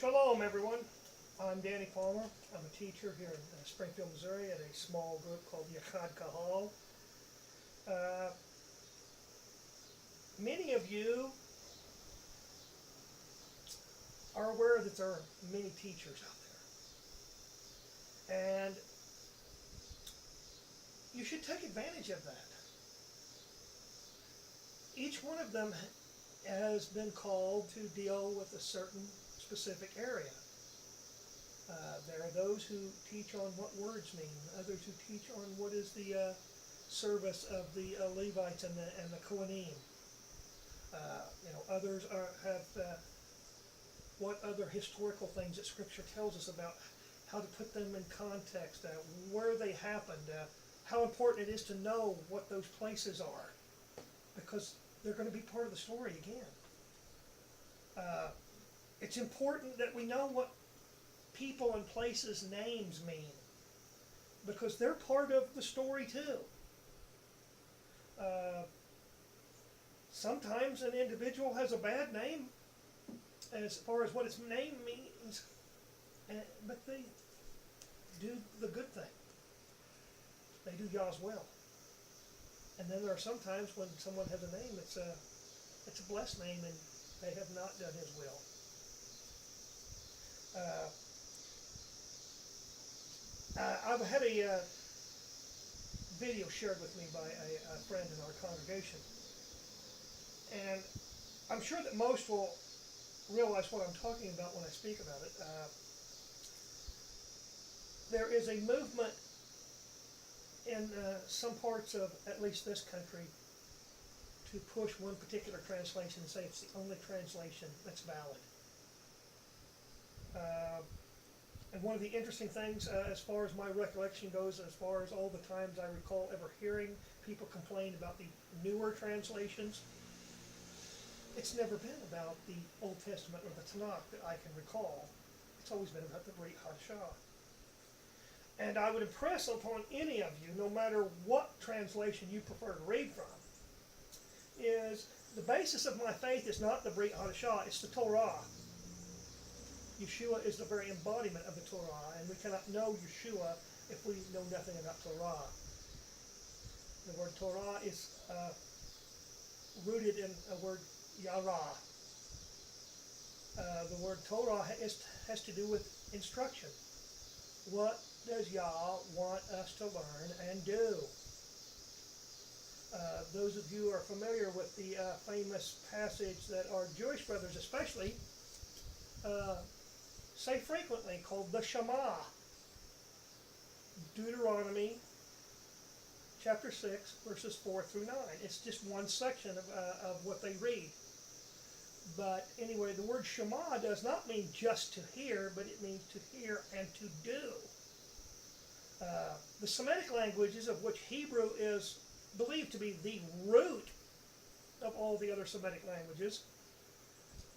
Shalom, everyone. I'm Danny Palmer. I'm a teacher here in Springfield, Missouri at a small group called Yachad Qahal. Many of you are aware that there are many teachers out there. And you should take advantage of that. Each one of them has been called to deal with a certain specific area. There are those who teach on what words mean, others who teach on what is the service of the Levites and the Kohanim. Others have what other historical things that Scripture tells us about how to put them in context, where they happened, how important it is to know what those places are, because they're going to be part of the story again. It's important that we know what people and places' names mean, because they're part of the story too. Sometimes an individual has a bad name as far as what its name means, but they do the good thing. They do Yah's will. And then there are some times when someone has a name that's it's a blessed name and they have not done His will. I've had a video shared with me by a friend in our congregation, and I'm sure that most will realize what I'm talking about when I speak about it. There is a movement in some parts of at least this country to push one particular translation and say it's the only translation that's valid. And one of the interesting things, as far as my recollection goes, as far as all the times I recall ever hearing people complain about the newer translations, it's never been about the Old Testament or the Tanakh that I can recall. It's always been about the Brit Hadashah. And I would impress upon any of you, no matter what translation you prefer to read from, is the basis of my faith is not the Brit Hadashah, it's the Torah. Yeshua is the very embodiment of the Torah, and we cannot know Yeshua if we know nothing about Torah. The word Torah is rooted in a word Yara. The word Torah has to do with instruction. What does Yah want us to learn and do? Those of you who are familiar with the famous passage that our Jewish brothers especially say frequently, called the Shema. Deuteronomy chapter 6, verses 4 through 9. It's just one section of what they read. But anyway, the word Shema does not mean just to hear, but it means to hear and to do. The Semitic languages, of which Hebrew is believed to be the root of all the other Semitic languages,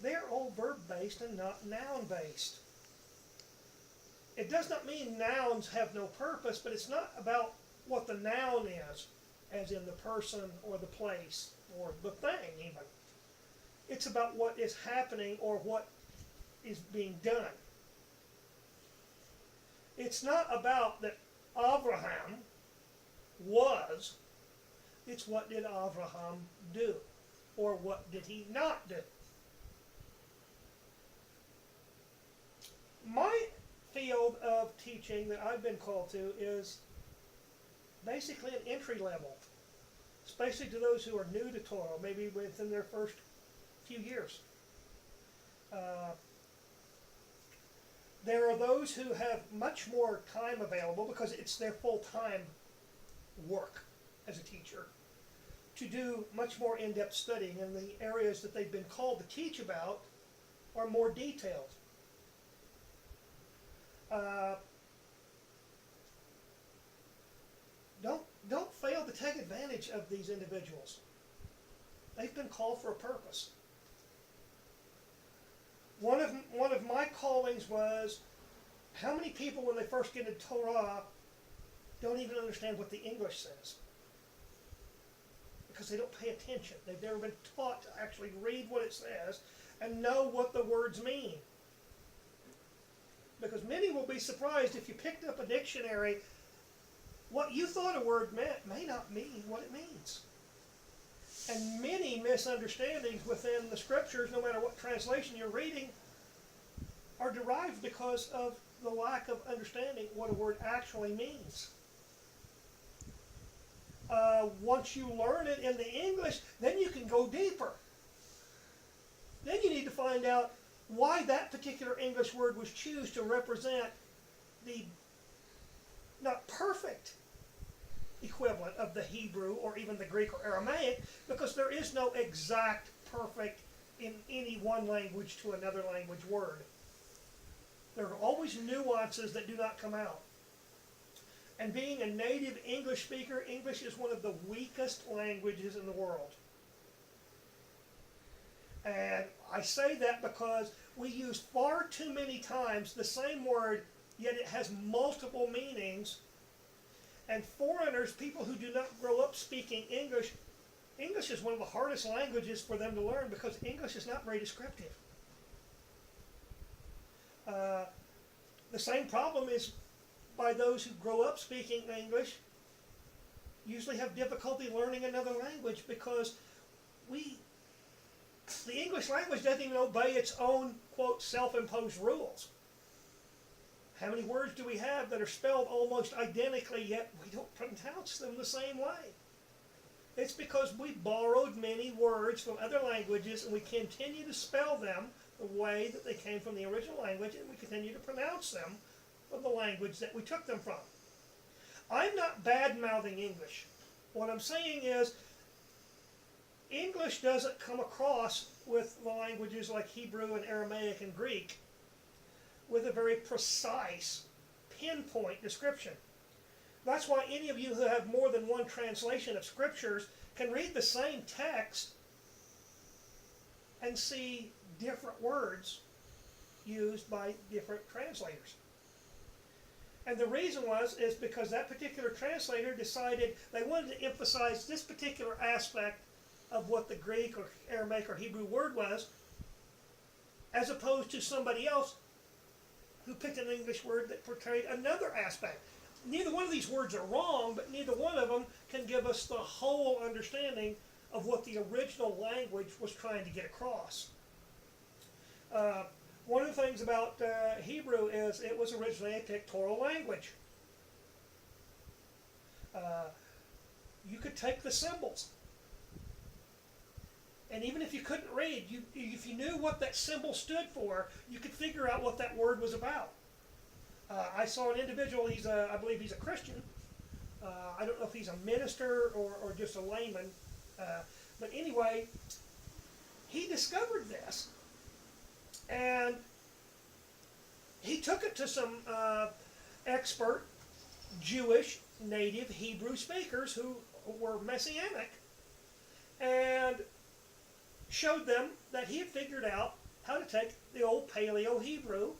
they are all verb-based and not noun-based. It does not mean nouns have no purpose, but it's not about what the noun is, as in the person or the place or the thing even. It's about what is happening or what is being done. It's not about that Abraham was, it's what did Abraham do, or what did he not do. My field of teaching that I've been called to is basically an entry level, especially to those who are new to Torah, maybe within their first few years. There are those who have much more time available because it's their full-time work as a teacher to do much more in-depth studying, and the areas that they've been called to teach about are more detailed. Don't fail to take advantage of these individuals. They've been called for a purpose. One of my callings was, how many people when they first get into Torah don't even understand what the English says? Because they don't pay attention. They've never been taught to actually read what it says and know what the words mean. Because many will be surprised if you picked up a dictionary, what you thought a word meant may not mean what it means. And many misunderstandings within the scriptures, no matter what translation you're reading, are derived because of the lack of understanding what a word actually means. Once you learn it in the English, then you can go deeper. Then you need to find out why that particular English word was chosen to represent the not perfect equivalent of the Hebrew or even the Greek or Aramaic, because there is no exact perfect in any one language to another language word. There are always nuances that do not come out. And being a native English speaker, English is one of the weakest languages in the world. And I say that because we use far too many times the same word, yet it has multiple meanings. And foreigners, people who do not grow up speaking English, English is one of the hardest languages for them to learn because English is not very descriptive. The same problem is by those who grow up speaking English usually have difficulty learning another language because the English language doesn't even obey its own, quote, self-imposed rules. How many words do we have that are spelled almost identically, yet we don't pronounce them the same way? It's because we borrowed many words from other languages and we continue to spell them the way that they came from the original language, and we continue to pronounce them from the language that we took them from. I'm not bad-mouthing English. What I'm saying is English doesn't come across with the languages like Hebrew and Aramaic and Greek with a very precise, pinpoint description. That's why any of you who have more than one translation of scriptures can read the same text and see different words used by different translators. And the reason is because that particular translator decided they wanted to emphasize this particular aspect of what the Greek or Aramaic or Hebrew word was, as opposed to somebody else who picked an English word that portrayed another aspect. Neither one of these words are wrong, but neither one of them can give us the whole understanding of what the original language was trying to get across. One of the things about Hebrew is it was originally a pictorial language. You could take the symbols, and even if you couldn't read, if you knew what that symbol stood for, you could figure out what that word was about. I saw an individual, I believe he's a Christian. I don't know if he's a minister or just a layman. But anyway, he discovered this. And he took it to some expert Jewish native Hebrew speakers who were Messianic and showed them that he had figured out how to take the old Paleo Hebrew,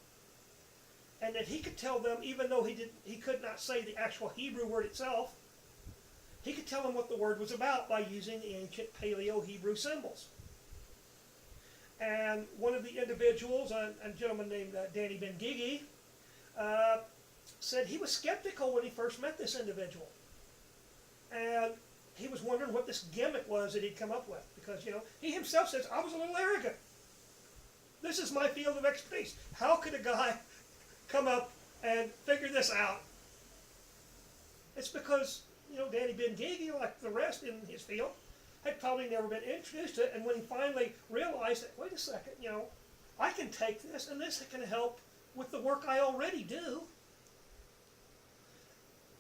and that he could tell them, even though he could not say the actual Hebrew word itself, he could tell them what the word was about by using the ancient Paleo Hebrew symbols. And one of the individuals, a gentleman named Danny Ben-Gigi, said he was skeptical when he first met this individual. And he was wondering what this gimmick was that he'd come up with. Because, he himself says, I was a little arrogant. This is my field of expertise. How could a guy come up and figure this out? It's because, Danny Ben-Gigi, like the rest in his field, had probably never been introduced to it, and when he finally realized that, wait a second, I can take this, and this can help with the work I already do,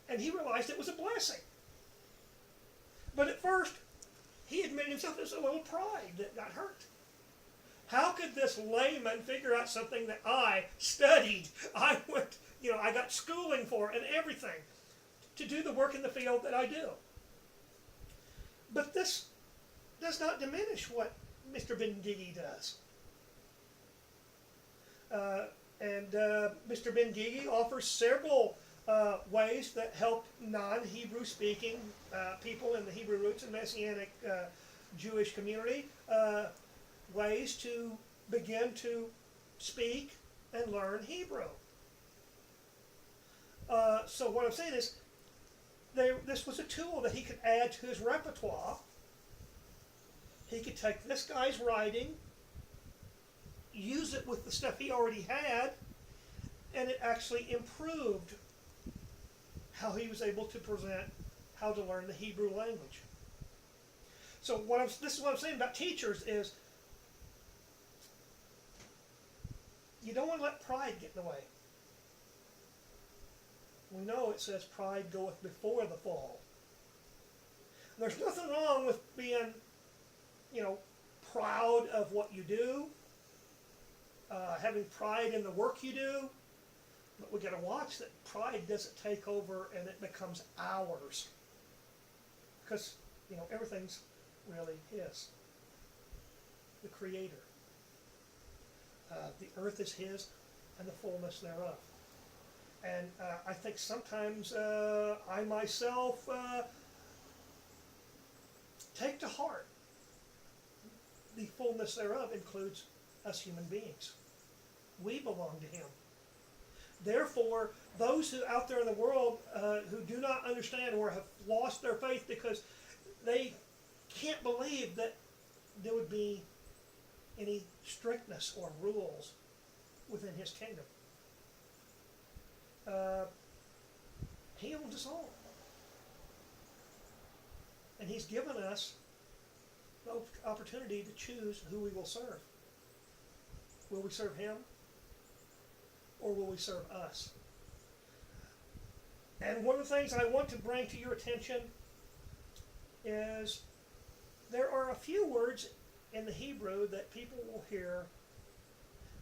and he realized it was a blessing. But at first, he admitted himself there's a little pride that got hurt. How could this layman figure out something that I studied, I got schooling for and everything to do the work in the field that I do? But this does not diminish what Mr. Ben-Gigi does. Mr. Ben-Gigi offers several ways that help non-Hebrew speaking people in the Hebrew roots and Messianic Jewish community, ways to begin to speak and learn Hebrew. So what I'm saying is, this was a tool that he could add to his repertoire. He could take this guy's writing, use it with the stuff he already had, and it actually improved how he was able to present how to learn the Hebrew language. So this is what I'm saying about teachers is, you don't want to let pride get in the way. We know it says pride goeth before the fall. There's nothing wrong with being, proud of what you do, having pride in the work you do, but we got to watch that pride doesn't take over and it becomes ours. Because, everything's really his, the Creator. The earth is his and the fullness thereof. And I think sometimes I myself take to heart the fullness thereof includes us human beings. We belong to him. Therefore, those who out there in the world who do not understand or have lost their faith because they can't believe that there would be any strictness or rules within his kingdom. He owns us all. And he's given us the opportunity to choose who we will serve. Will we serve him? Or will we serve us? And one of the things I want to bring to your attention is there are a few words in the Hebrew that people will hear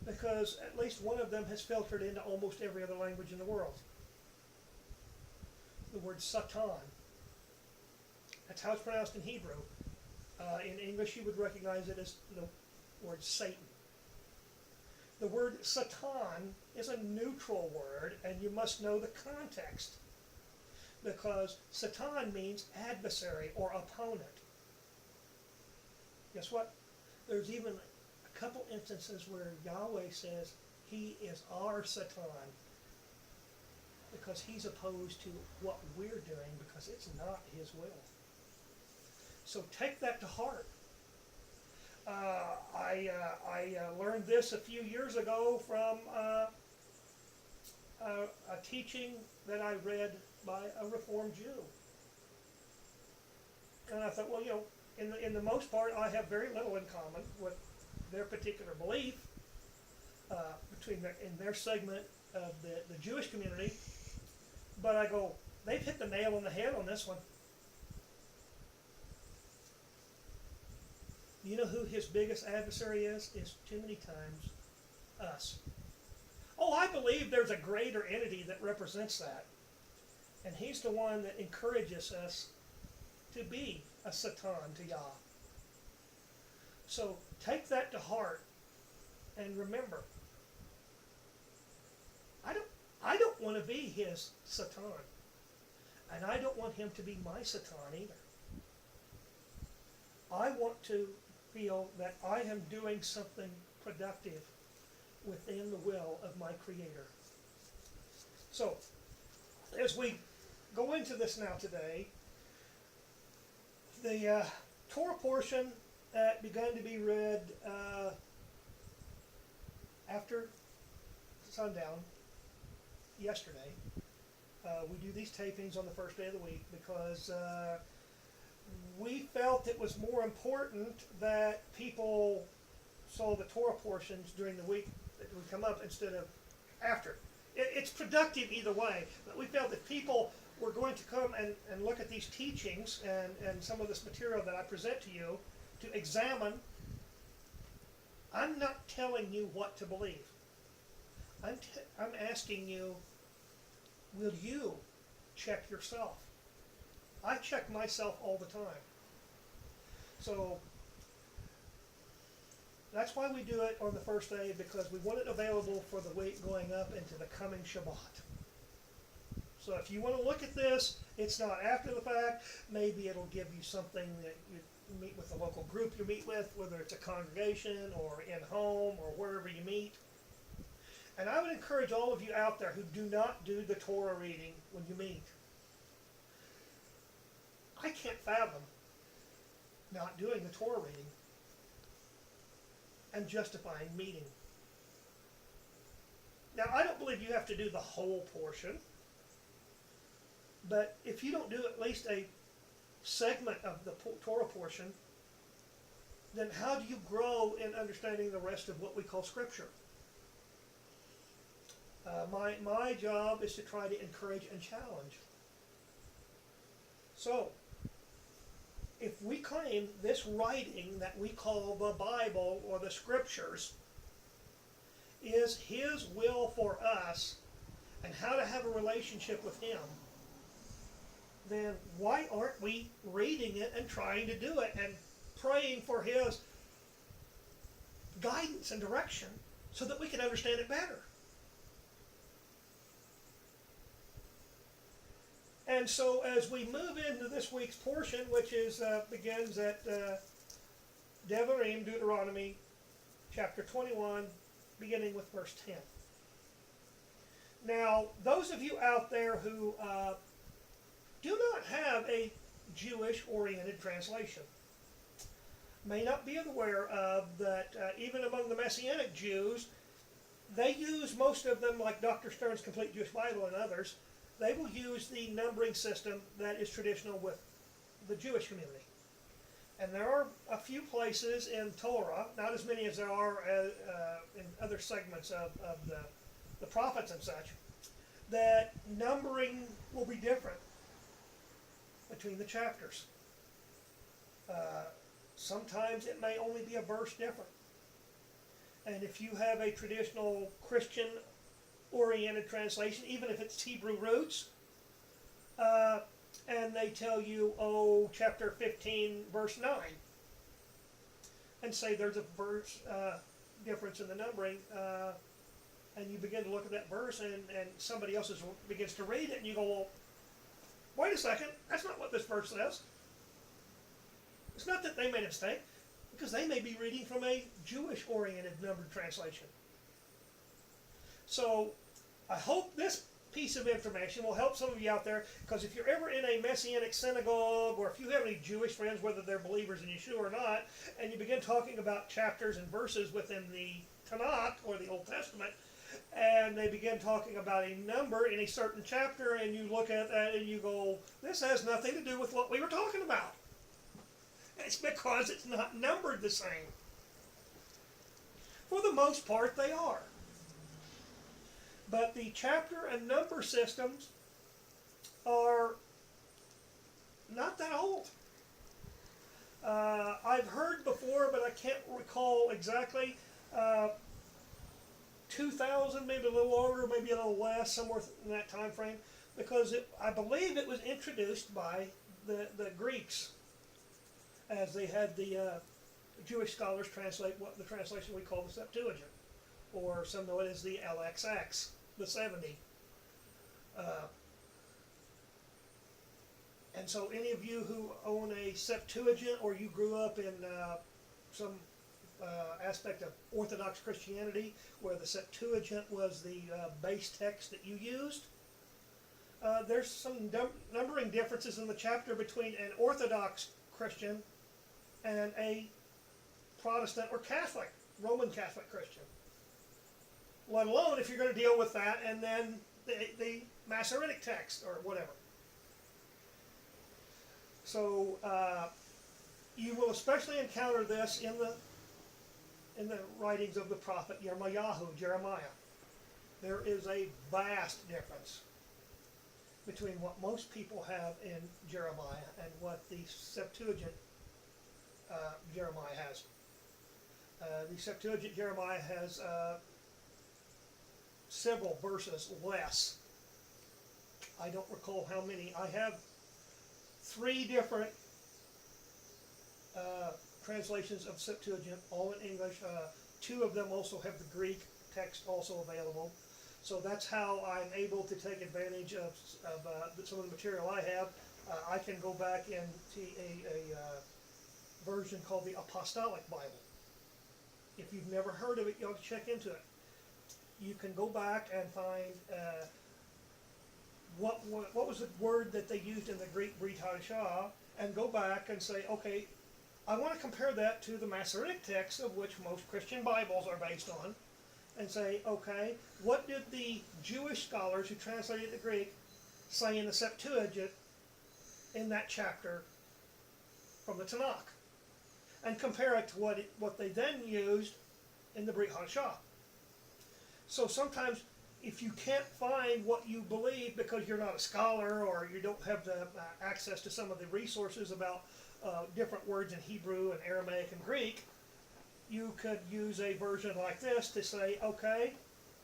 because at least one of them has filtered into almost every other language in the world. The word Satan. That's how it's pronounced in Hebrew. In English you would recognize it as the word Satan. The word Satan is a neutral word, and you must know the context, because Satan means adversary or opponent. Guess what? There's even a couple instances where Yahweh says he is our Satan because he's opposed to what we're doing because it's not his will. So take that to heart. I learned this a few years ago from a teaching that I read by a Reformed Jew. And I thought, well, in the most part, I have very little in common with their particular belief in their segment of the Jewish community. But I go, they've hit the nail on the head on this one. You know who his biggest adversary is? Is too many times us. Oh, I believe there's a greater entity that represents that. And he's the one that encourages us to be a Satan to Yah. So take that to heart and remember, I don't want to be his Satan. And I don't want him to be my Satan either. I want to feel that I am doing something productive within the will of my Creator. So, as we go into this now today, the Torah portion that began to be read after sundown yesterday. We do these tapings on the first day of the week because we felt it was more important that people saw the Torah portions during the week that would come up instead of after. It's productive either way, but we felt that people were going to come and look at these teachings and some of this material that I present to you to examine. I'm not telling you what to believe. I'm asking you, will you check yourself? I check myself all the time. So that's why we do it on the first day, because we want it available for the week going up into the coming Shabbat. So if you want to look at this, it's not after the fact. Maybe it'll give you something that you meet with the local group you meet with, whether it's a congregation or in home or wherever you meet. And I would encourage all of you out there who do not do the Torah reading when you meet. I can't fathom not doing the Torah reading and justifying meeting. Now, I don't believe you have to do the whole portion, but if you don't do at least a segment of the Torah portion, then how do you grow in understanding the rest of what we call Scripture? My job is to try to encourage and challenge. So, if we claim this writing that we call the Bible or the Scriptures is His will for us and how to have a relationship with Him, then why aren't we reading it and trying to do it and praying for His guidance and direction so that we can understand it better? And so as we move into this week's portion, which is begins at Devarim, Deuteronomy, chapter 21, beginning with verse 10. Now, those of you out there who do not have a Jewish-oriented translation may not be aware of that even among the Messianic Jews, they use, most of them, like Dr. Stern's Complete Jewish Bible and others, they will use the numbering system that is traditional with the Jewish community. And there are a few places in Torah, not as many as there are in other segments of the prophets and such, that numbering will be different between the chapters. Sometimes it may only be a verse different. And if you have a traditional Christian oriented translation, even if it's Hebrew roots, and they tell you, oh, chapter 15, verse 9, and say there's a verse difference in the numbering, and you begin to look at that verse, and somebody else begins to read it, and you go, well, wait a second, that's not what this verse says. It's not that they made a mistake, because they may be reading from a Jewish-oriented numbered translation. So I hope this piece of information will help some of you out there, because if you're ever in a Messianic synagogue, or if you have any Jewish friends, whether they're believers in Yeshua or not, and you begin talking about chapters and verses within the Tanakh or the Old Testament, and they begin talking about a number in a certain chapter, and you look at that and you go, this has nothing to do with what we were talking about. It's because it's not numbered the same. For the most part, they are. But the chapter and number systems are not that old. I've heard before, but I can't recall exactly, 2000, maybe a little longer, maybe a little less, somewhere in that time frame, because I believe it was introduced by the Greeks, as they had the Jewish scholars translate what the translation we call the Septuagint, or some know it as the LXX, the 70. And so any of you who own a Septuagint, or you grew up in some aspect of Orthodox Christianity where the Septuagint was the base text that you used, there's some numbering differences in the chapter between an Orthodox Christian and a Protestant or Catholic, Roman Catholic Christian. Let alone if you're going to deal with that and then the Masoretic text or whatever. So you will especially encounter this in the writings of the prophet Jeremiah. There is a vast difference between what most people have in Jeremiah and what the Septuagint Jeremiah has. The Septuagint Jeremiah has several verses less. I don't recall how many. I have 3 different translations of Septuagint, all in English. 2 of them also have the Greek text also available. So that's how I'm able to take advantage of some of the material I have. I can go back into a version called the Apostolic Bible. If you've never heard of it, you ought to check into it. you can go back and find what was the word that they used in the Greek Brit Hadashah, and go back and say, okay, I want to compare that to the Masoretic text of which most Christian Bibles are based on, and say, okay, what did the Jewish scholars who translated the Greek say in the Septuagint in that chapter from the Tanakh? And compare it to what they then used in the Brit Hadashah. So sometimes if you can't find what you believe because you're not a scholar or you don't have the access to some of the resources about different words in Hebrew and Aramaic and Greek, you could use a version like this to say, okay,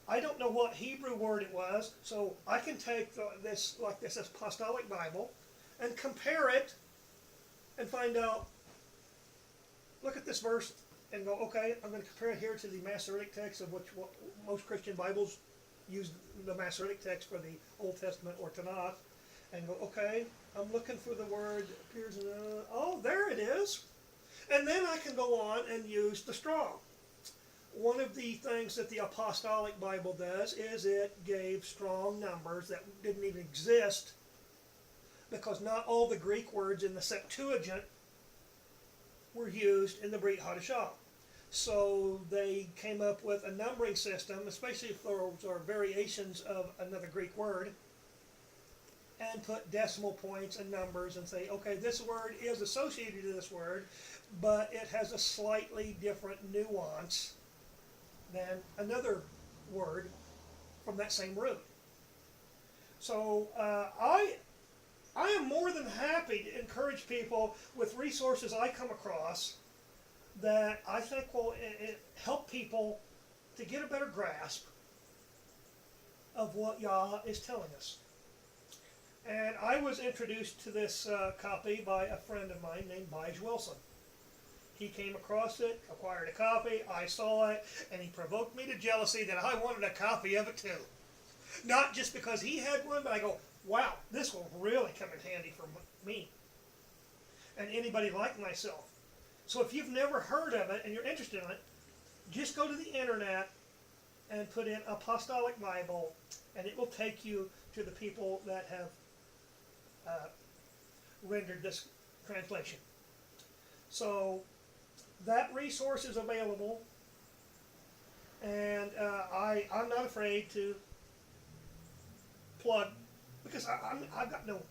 I don't know what Hebrew word it was, so I can take this Apostolic Bible and compare it and find out, look at this verse and go, okay, I'm going to compare it here to the Masoretic text of which most Christian Bibles use the Masoretic text for the Old Testament or Tanakh, and go, okay, I'm looking for the word that appears in oh, there it is. And then I can go on and use the Strong. One of the things that the Apostolic Bible does is it gave strong numbers that didn't even exist, because not all the Greek words in the Septuagint were used in the Brit Hadashah. So they came up with a numbering system, especially if there are variations of another Greek word, and put decimal points and numbers and say, okay, this word is associated to this word, but it has a slightly different nuance than another word from that same root. So I am more than happy to encourage people with resources I come across that I think will help people to get a better grasp of what Yah is telling us. And I was introduced to this copy by a friend of mine named Lige Wilson. He came across it, acquired a copy, I saw it, and he provoked me to jealousy that I wanted a copy of it too. Not just because he had one, but I go, wow, this will really come in handy for me and anybody like myself. So if you've never heard of it and you're interested in it, just go to the internet and put in Apostolic Bible, and it will take you to the people that have rendered this translation. So that resource is available, and I'm not afraid to plug, because I've got no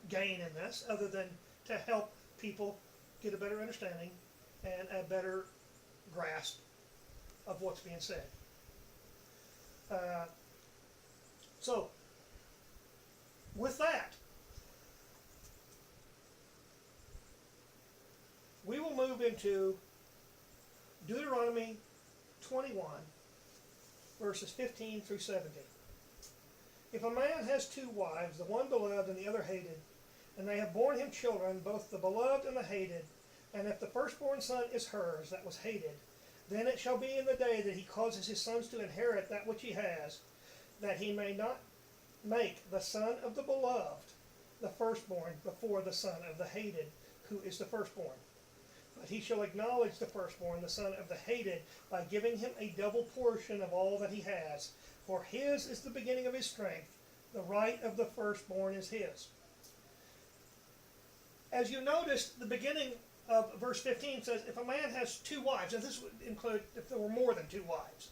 gain in this other than to help people get a better understanding and a better grasp of what's being said. So, with that, we will move into Deuteronomy 21, verses 15 through 17. If a man has two wives, the one beloved and the other hated, and they have borne him children, both the beloved and the hated, and if the firstborn son is hers that was hated, then it shall be in the day that he causes his sons to inherit that which he has, that he may not make the son of the beloved the firstborn before the son of the hated, who is the firstborn. But he shall acknowledge the firstborn, the son of the hated, by giving him a double portion of all that he has. For his is the beginning of his strength, the right of the firstborn is his. As you noticed, the beginning of verse 15 says, if a man has two wives, and this would include if there were more than two wives.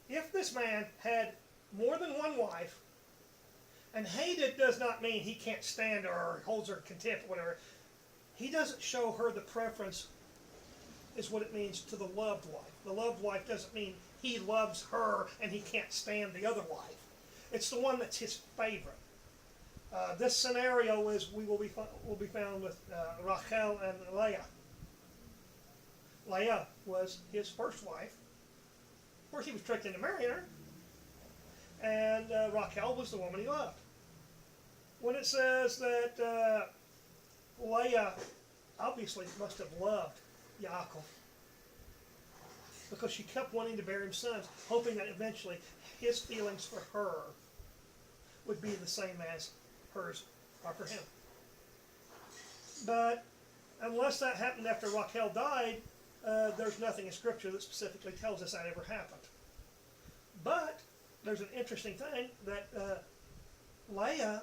If this man had more than one wife, and hated does not mean he can't stand her or holds her in contempt or whatever. He doesn't show her the preference, is what it means to the loved wife. The loved wife doesn't mean he loves her and he can't stand the other wife. It's the one that's his favorite. This scenario is will be found with Rachel and Leah. Leah was his first wife. Of course, he was tricked into marrying her. And Rachel was the woman he loved. When it says that Leah obviously must have loved Yaakov, because she kept wanting to bear him sons, hoping that eventually his feelings for her would be the same as hers are for him. But unless that happened after Rachel died, there's nothing in Scripture that specifically tells us that ever happened. But there's an interesting thing that Leah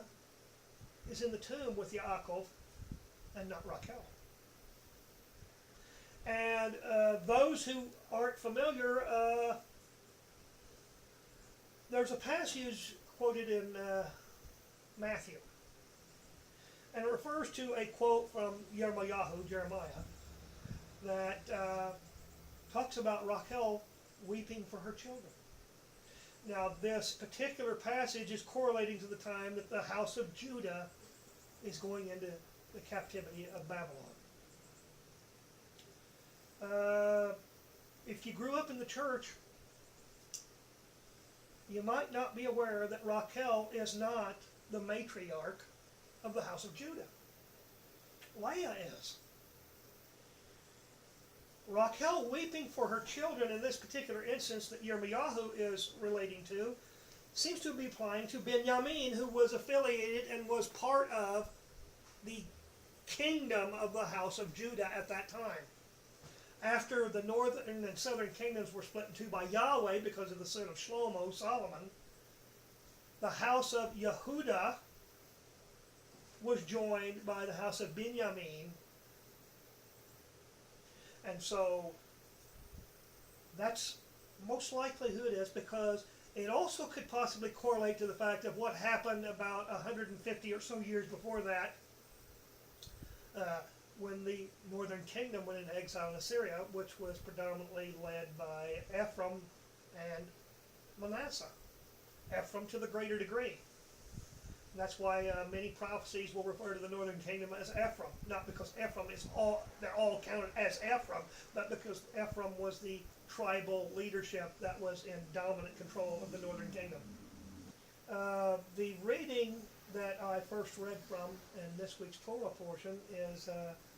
is in the tomb with Yaakov and not Rachel. And those who aren't familiar, there's a passage quoted in Matthew. And it refers to a quote from Jeremiah, that talks about Rachel weeping for her children. Now, this particular passage is correlating to the time that the house of Judah is going into the captivity of Babylon. If you grew up in the church, you might not be aware that Rachel is not the matriarch of the house of Judah. Leah is. Rachel weeping for her children in this particular instance that Jeremiah is relating to seems to be applying to Benjamin, who was affiliated and was part of the kingdom of the house of Judah at that time. After the northern and southern kingdoms were split in two by Yahweh because of the sin of Shlomo, Solomon, the house of Yehudah was joined by the house of Benjamin. And so that's most likely who it is, because it also could possibly correlate to the fact of what happened about 150 or so years before that, when the northern kingdom went into exile in Assyria, which was predominantly led by Ephraim and Manasseh. Ephraim to the greater degree. That's why many prophecies will refer to the northern kingdom as Ephraim, not because Ephraim is they're all counted as Ephraim, but because Ephraim was the tribal leadership that was in dominant control of the northern kingdom. The reading that I first read from in this week's Torah portion is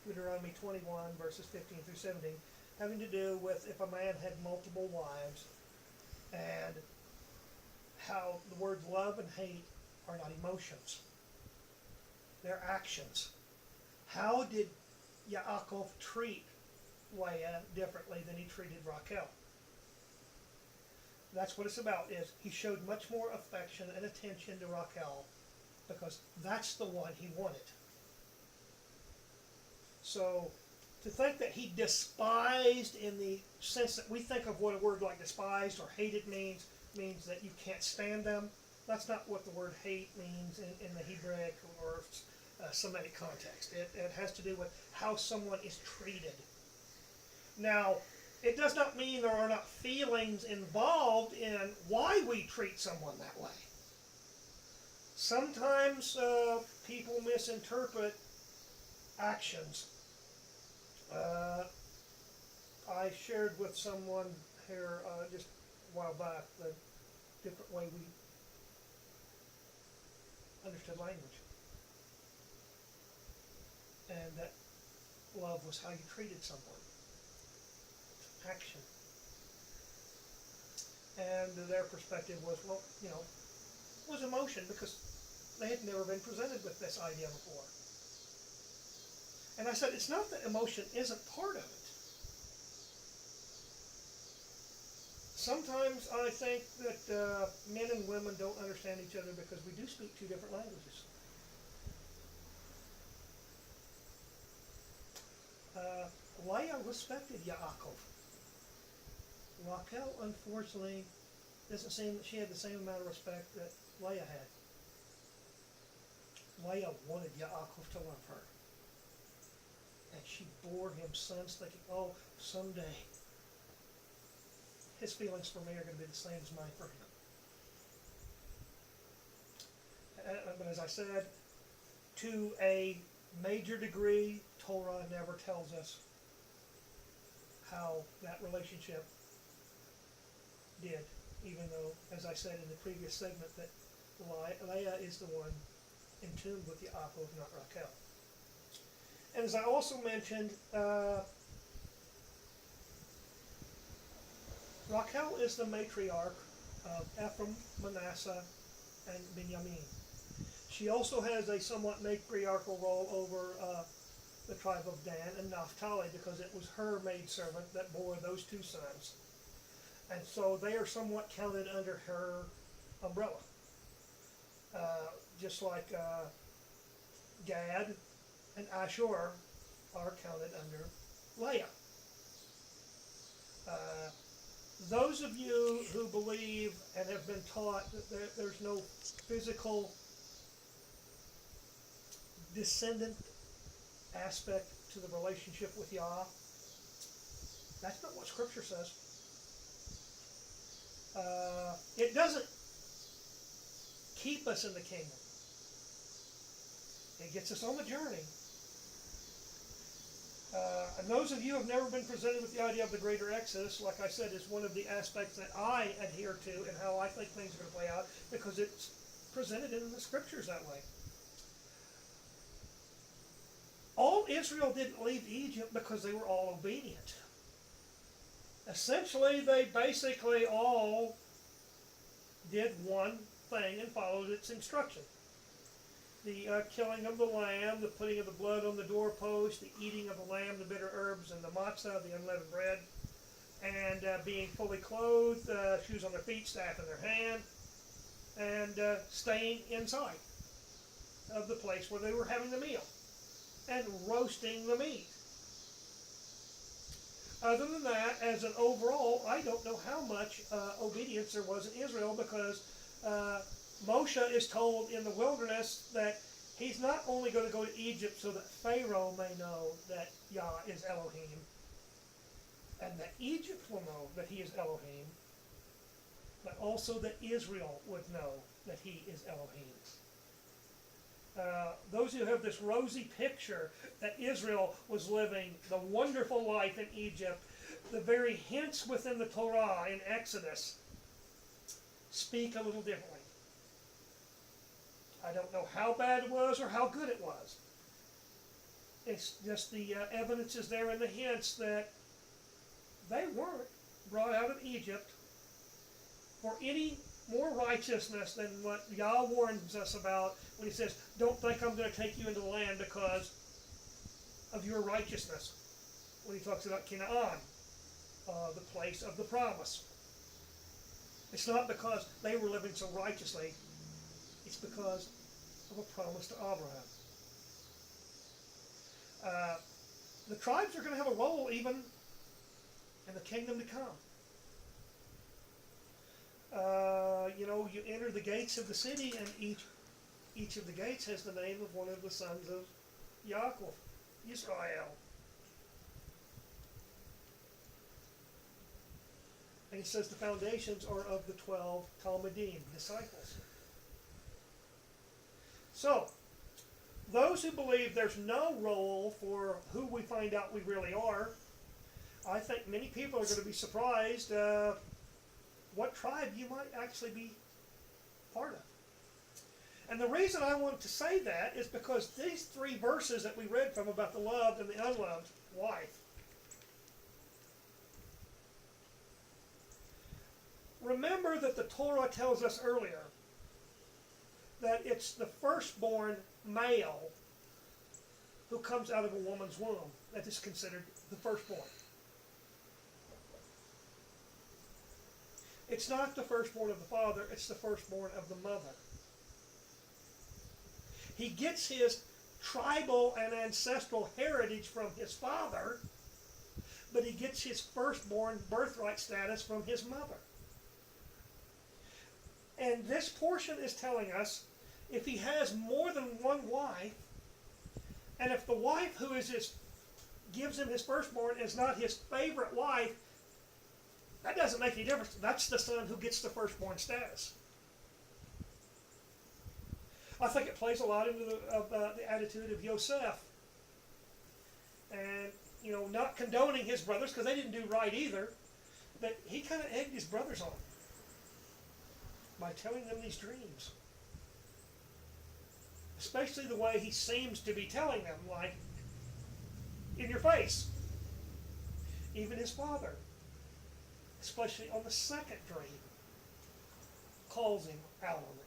Deuteronomy 21, verses 15 through 17, having to do with if a man had multiple wives, and how the words love and hate are not emotions. They're actions. How did Yaakov treat Leah differently than he treated Rachel? That's what it's about, is he showed much more affection and attention to Rachel because that's the one he wanted. So to think that he despised in the sense that we think of what a word like despised or hated means that you can't stand them. That's not what the word hate means in the Hebraic or Semitic context. It has to do with how someone is treated. Now, it does not mean there are not feelings involved in why we treat someone that way. Sometimes people misinterpret actions. I shared with someone here just a while back the different way we understood language. And that love was how you treated someone. Action. And their perspective was, well, was emotion because they had never been presented with this idea before. And I said, it's not that emotion isn't part of it. Sometimes I think that men and women don't understand each other because we do speak two different languages. Leah respected Yaakov. Rachel, unfortunately, doesn't seem that she had the same amount of respect that Leah had. Leah wanted Yaakov to love her. And she bore him sons thinking, oh, someday his feelings for me are going to be the same as mine for him. But as I said, to a major degree, Torah never tells us how that relationship did, even though, as I said in the previous segment, that Leah is the one entombed with Yaakov, not Rachel. And as I also mentioned, Rachel is the matriarch of Ephraim, Manasseh, and Benjamin. She also has a somewhat matriarchal role over the tribe of Dan and Naphtali, because it was her maidservant that bore those two sons. And so they are somewhat counted under her umbrella. Just like Gad and Asher are counted under Leah. Those of you who believe and have been taught that there's no physical descendant aspect to the relationship with Yah, that's not what Scripture says. It doesn't keep us in the kingdom. It gets us on the journey. And those of you who have never been presented with the idea of the greater exodus, like I said, is one of the aspects that I adhere to and how I think things are going to play out, because it's presented in the Scriptures that way. All Israel didn't leave Egypt because they were all obedient. Essentially, they basically all did one thing and followed its instruction. The killing of the lamb, the putting of the blood on the doorpost, the eating of the lamb, the bitter herbs, and the matzah, the unleavened bread, and being fully clothed, shoes on their feet, staff in their hand, and staying inside of the place where they were having the meal, and roasting the meat. Other than that, as an overall, I don't know how much obedience there was in Israel, because Moshe is told in the wilderness that he's not only going to go to Egypt so that Pharaoh may know that Yah is Elohim, and that Egypt will know that he is Elohim, but also that Israel would know that he is Elohim. Those who have this rosy picture that Israel was living the wonderful life in Egypt, the very hints within the Torah in Exodus speak a little differently. I don't know how bad it was or how good it was. It's just the evidence is there in the hints that they weren't brought out of Egypt for any more righteousness than what Yah warns us about when he says, don't think I'm going to take you into the land because of your righteousness. When he talks about Canaan, the place of the promise. It's not because they were living so righteously. It's because of a promise to Abraham. The tribes are going to have a role even in the kingdom to come. You enter the gates of the city, and each of the gates has the name of one of the sons of Yaakov, Israel. And he says the foundations are of the 12 Talmudim, disciples. So, those who believe there's no role for who we find out we really are, I think many people are going to be surprised what tribe you might actually be part of. And the reason I want to say that is because these three verses that we read from about the loved and the unloved wife, remember that the Torah tells us earlier that it's the firstborn male who comes out of a woman's womb that is considered the firstborn. It's not the firstborn of the father, it's the firstborn of the mother. He gets his tribal and ancestral heritage from his father, but he gets his firstborn birthright status from his mother. And this portion is telling us if he has more than one wife, and if the wife who is gives him his firstborn is not his favorite wife, that doesn't make any difference. That's the son who gets the firstborn status. I think it plays a lot into the attitude of Yosef. And, not condoning his brothers, because they didn't do right either, but he kind of egged his brothers on by telling them these dreams. Especially the way he seems to be telling them, like, in your face. Even his father, especially on the second dream, calls him out on it.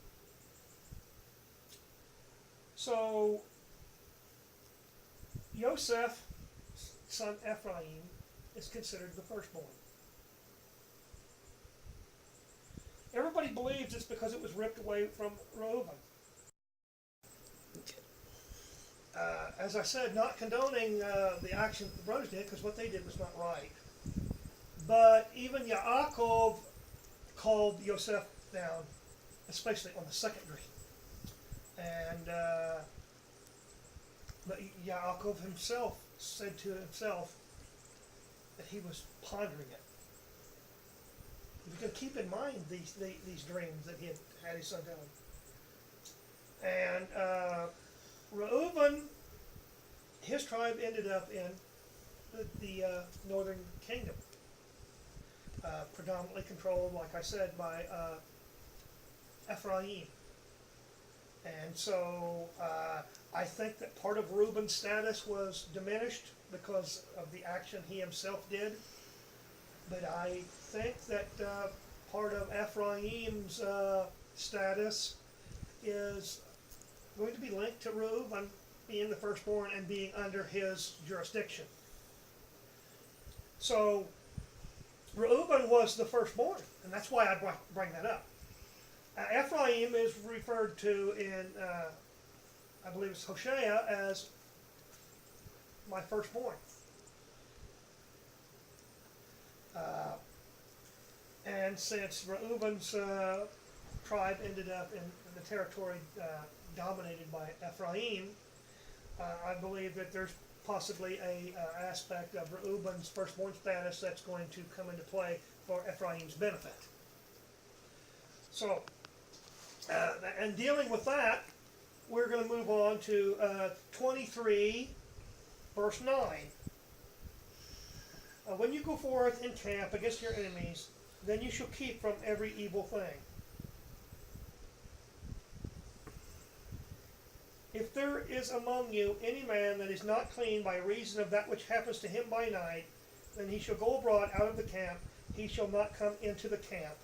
Yosef, son Ephraim, is considered the firstborn. Everybody believes it's because it was ripped away from Reuben. As I said, not condoning the action that the brothers did, because what they did was not right. But even Yaakov called Yosef down, especially on the second dream. And but Yaakov himself said to himself that he was pondering it. You can keep in mind these dreams that he had his son down. And Reuben, his tribe ended up in the northern kingdom, predominantly controlled, like I said, by Ephraim. And so I think that part of Reuben's status was diminished because of the action he himself did. But I think that part of Ephraim's status is going to be linked to Reuben being the firstborn and being under his jurisdiction. So Reuben was the firstborn, and that's why I bring that up. Ephraim is referred to in, I believe it's Hosea, as my firstborn. And since Reuben's tribe ended up in the territory dominated by Ephraim, I believe that there's possibly a aspect of Reuben's firstborn status that's going to come into play for Ephraim's benefit. So, and dealing with that, we're going to move on to 23, verse 9. When you go forth in camp against your enemies, then you shall keep from every evil thing. If there is among you any man that is not clean by reason of that which happens to him by night, then he shall go abroad out of the camp, he shall not come into the camp.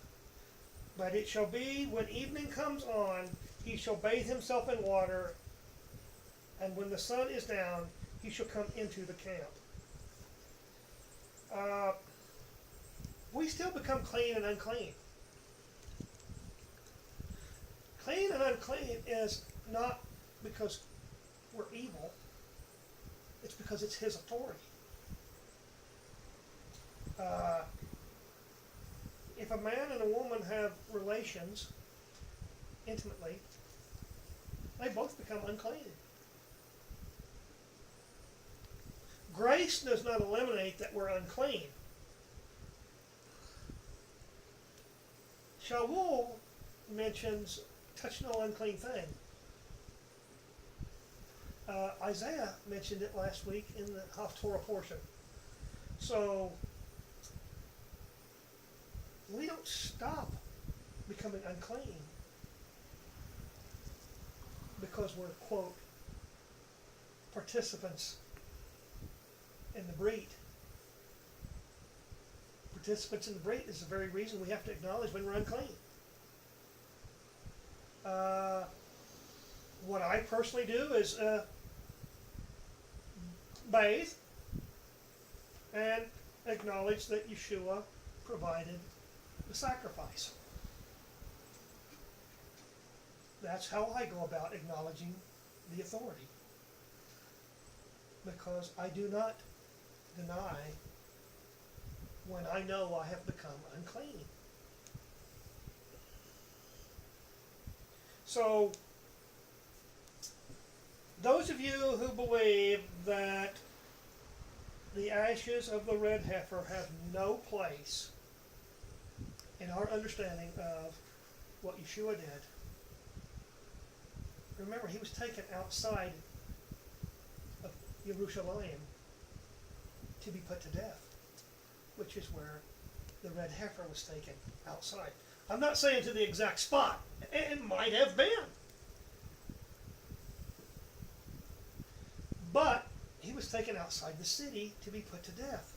But it shall be, when evening comes on, he shall bathe himself in water, and when the sun is down, he shall come into the camp. We still become clean and unclean. Clean and unclean is not because we're evil, it's because it's his authority. If a man and a woman have relations intimately, they both become unclean. Grace does not eliminate that we're unclean. Shaul mentions touch no unclean thing. Isaiah mentioned it last week in the Haftorah portion. So we don't stop becoming unclean because we're, quote, participants in the breed. Participants in the breed is the very reason we have to acknowledge when we're unclean. What I personally do is bathe and acknowledge that Yeshua provided the sacrifice. That's how I go about acknowledging the authority. Because I do not deny when I know I have become unclean. So, those of you who believe that the ashes of the red heifer have no place in our understanding of what Yeshua did, remember, he was taken outside of Jerusalem to be put to death, which is where the red heifer was taken, outside. I'm not saying to the exact spot. It might have been. But he was taken outside the city to be put to death.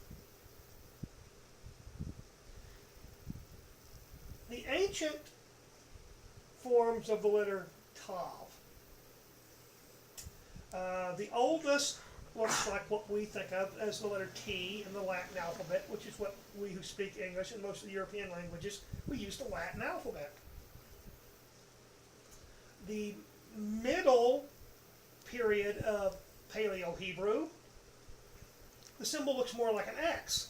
The ancient forms of the letter Tav, the oldest looks like what we think of as the letter T in the Latin alphabet, which is what we who speak English and most of the European languages, we use the Latin alphabet. The middle period of Paleo-Hebrew, the symbol looks more like an X.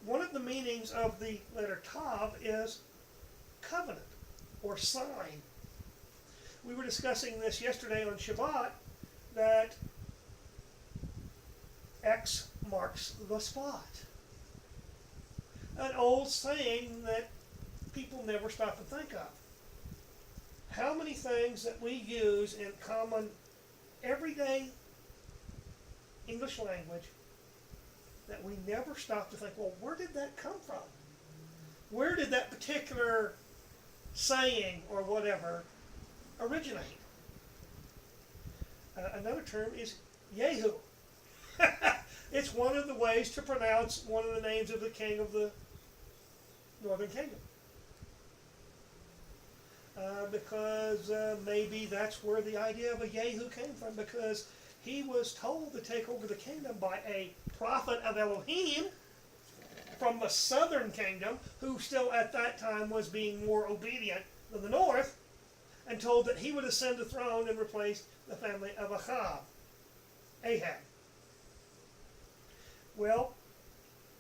One of the meanings of the letter Tav is covenant or sign. We were discussing this yesterday on Shabbat, that X marks the spot. An old saying that people never stop to think of. How many things that we use in common, everyday English language that we never stop to think, well, where did that come from? Where did that particular saying or whatever originate? Another term is Yehu. It's one of the ways to pronounce one of the names of the king of the Northern Kingdom. Because maybe that's where the idea of a Yehu came from, because he was told to take over the kingdom by a prophet of Elohim from the southern kingdom, who still at that time was being more obedient than the north, and told that he would ascend the throne and replace the family of Ahab. Well,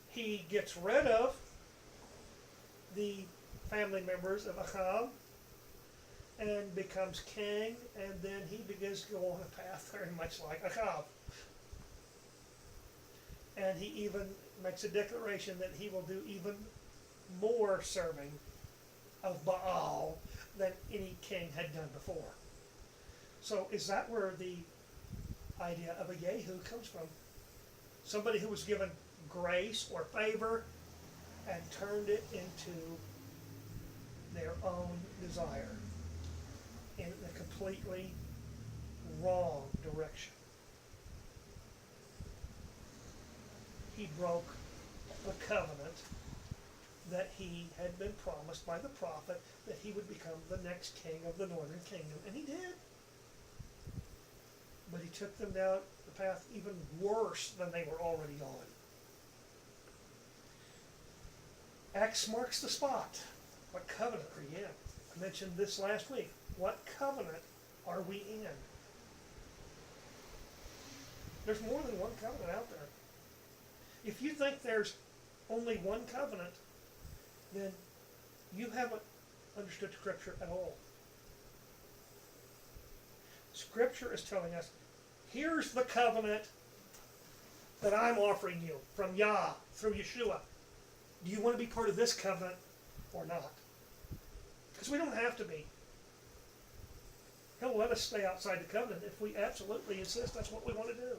he gets rid of the family members of Ahab and becomes king, and then he begins to go on a path very much like Ahab. And he even makes a declaration that he will do even more serving of Baal than any king had done before. So is that where the idea of a Yehu comes from? Somebody who was given grace or favor and turned it into their own desire in a completely wrong direction. He broke the covenant that he had been promised by the prophet, that he would become the next king of the northern kingdom, and he did. But he took them down the path even worse than they were already on. X marks the spot. What covenant are you in? I mentioned this last week. What covenant are we in? There's more than one covenant out there. If you think there's only one covenant, then you haven't understood Scripture at all. Scripture is telling us, here's the covenant that I'm offering you from Yah through Yeshua. Do you want to be part of this covenant or not? Because we don't have to be. He'll let us stay outside the covenant if we absolutely insist that's what we want to do.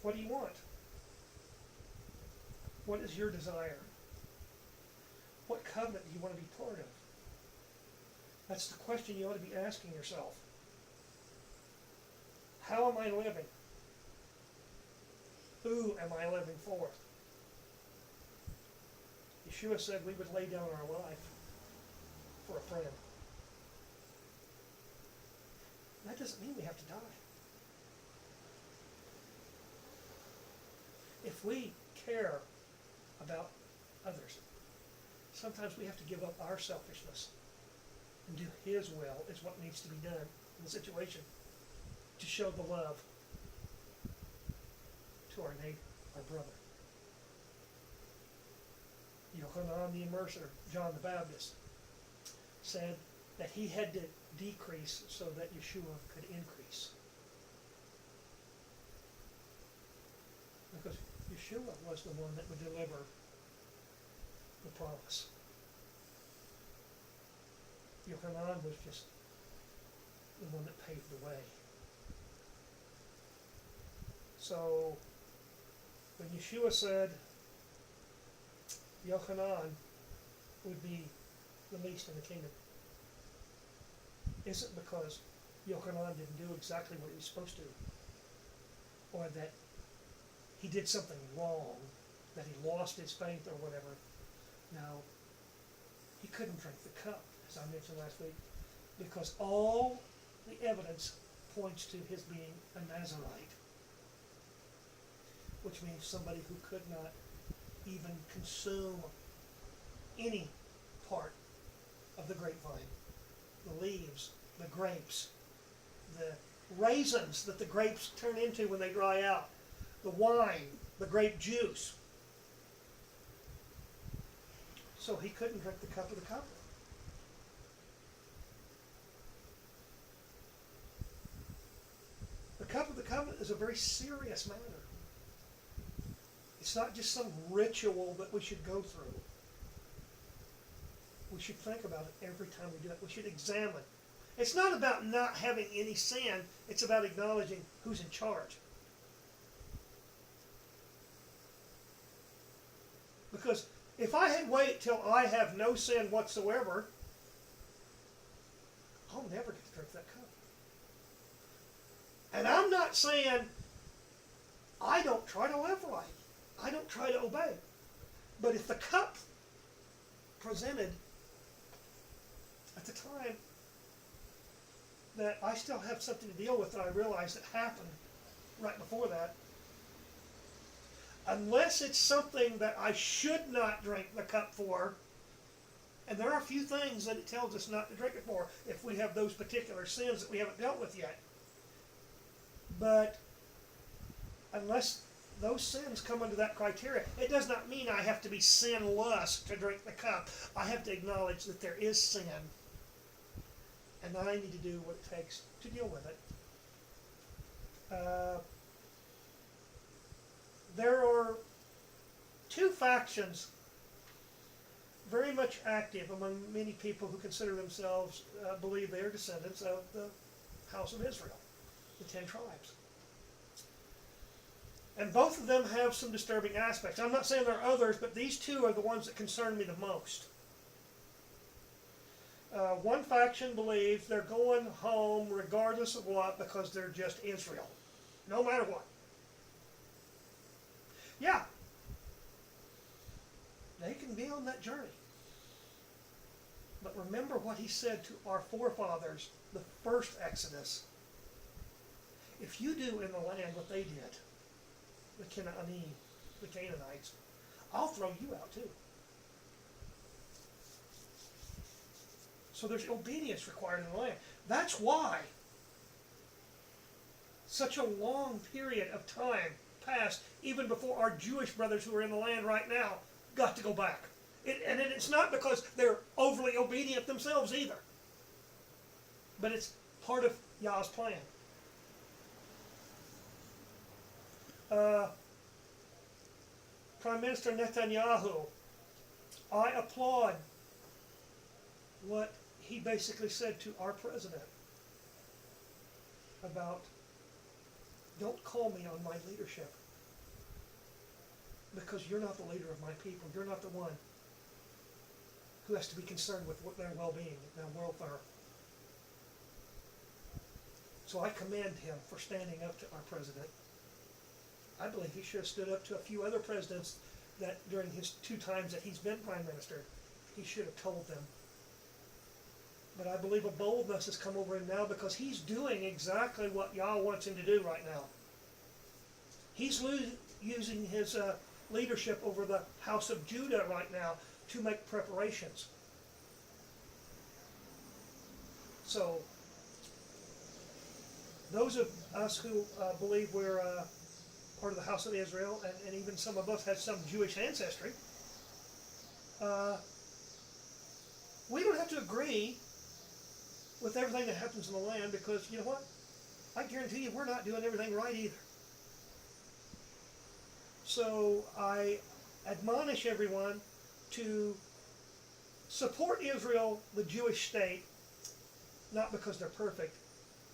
What do you want? What is your desire? What covenant do you want to be part of? That's the question you ought to be asking yourself. How am I living? Who am I living for? Yeshua said we would lay down our life for a friend. That doesn't mean we have to die. If we care about others, sometimes we have to give up our selfishness and do His will is what needs to be done in the situation to show the love to our neighbor, our brother. Yochanan the Immerser, John the Baptist, said that he had to decrease so that Yeshua could increase. Because Yeshua was the one that would deliver the promise. Yochanan was just the one that paved the way. So when Yeshua said Yochanan would be the least in the kingdom, isn't because Yochanan didn't do exactly what he was supposed to, or that he did something wrong. that he lost his faith or whatever. Now, he couldn't drink the cup, as I mentioned last week, because all the evidence points to his being a Nazirite, which means somebody who could not even consume any part of the grapevine, the leaves, the grapes, the raisins that the grapes turn into when they dry out, the wine, the grape juice. So he couldn't drink the cup of the covenant. The cup of the covenant is a very serious matter. It's not just some ritual that we should go through. We should think about it every time we do it. We should examine. It's not about not having any sin. It's about acknowledging who's in charge. Because if I wait till I have no sin whatsoever, I'll never get to drink that cup. And I'm not saying I don't try to live right. I don't try to obey. But if the cup presented at the time that I still have something to deal with that I realize that happened right before that, unless it's something that I should not drink the cup for, and there are a few things that it tells us not to drink it for if we have those particular sins that we haven't dealt with yet. But unless those sins come under that criteria, it does not mean I have to be sinless to drink the cup. I have to acknowledge that there is sin, and I need to do what it takes to deal with it. There are two factions very much active among many people who consider themselves, believe they are descendants of the house of Israel, the 10 tribes. And both of them have some disturbing aspects. I'm not saying there are others, but these two are the ones that concern me the most. One faction believes they're going home regardless of what, because they're just Israel, no matter what. Yeah, they can be on that journey. But remember what he said to our forefathers, the first Exodus. If you do in the land what they did, the Canaanites, I'll throw you out too. So there's obedience required in the land. That's why such a long period of time passed, even before our Jewish brothers who are in the land right now got to go back. And it's not because they're overly obedient themselves either. But it's part of Yah's plan. Prime Minister Netanyahu, I applaud what he basically said to our president about, don't call me on my leadership, because you're not the leader of my people. You're not the one who has to be concerned with their well-being, their welfare. So I commend him for standing up to our president. I believe he should have stood up to a few other presidents that during his 2 times that he's been prime minister, he should have told them. But I believe a boldness has come over him now because he's doing exactly what Yah wants him to do right now. He's using his leadership over the house of Judah right now to make preparations. So those of us who believe we're part of the house of Israel, and even some of us have some Jewish ancestry, we don't have to agree with everything that happens in the land, because you know what? I guarantee you we're not doing everything right either. So I admonish everyone to support Israel, the Jewish state, not because they're perfect,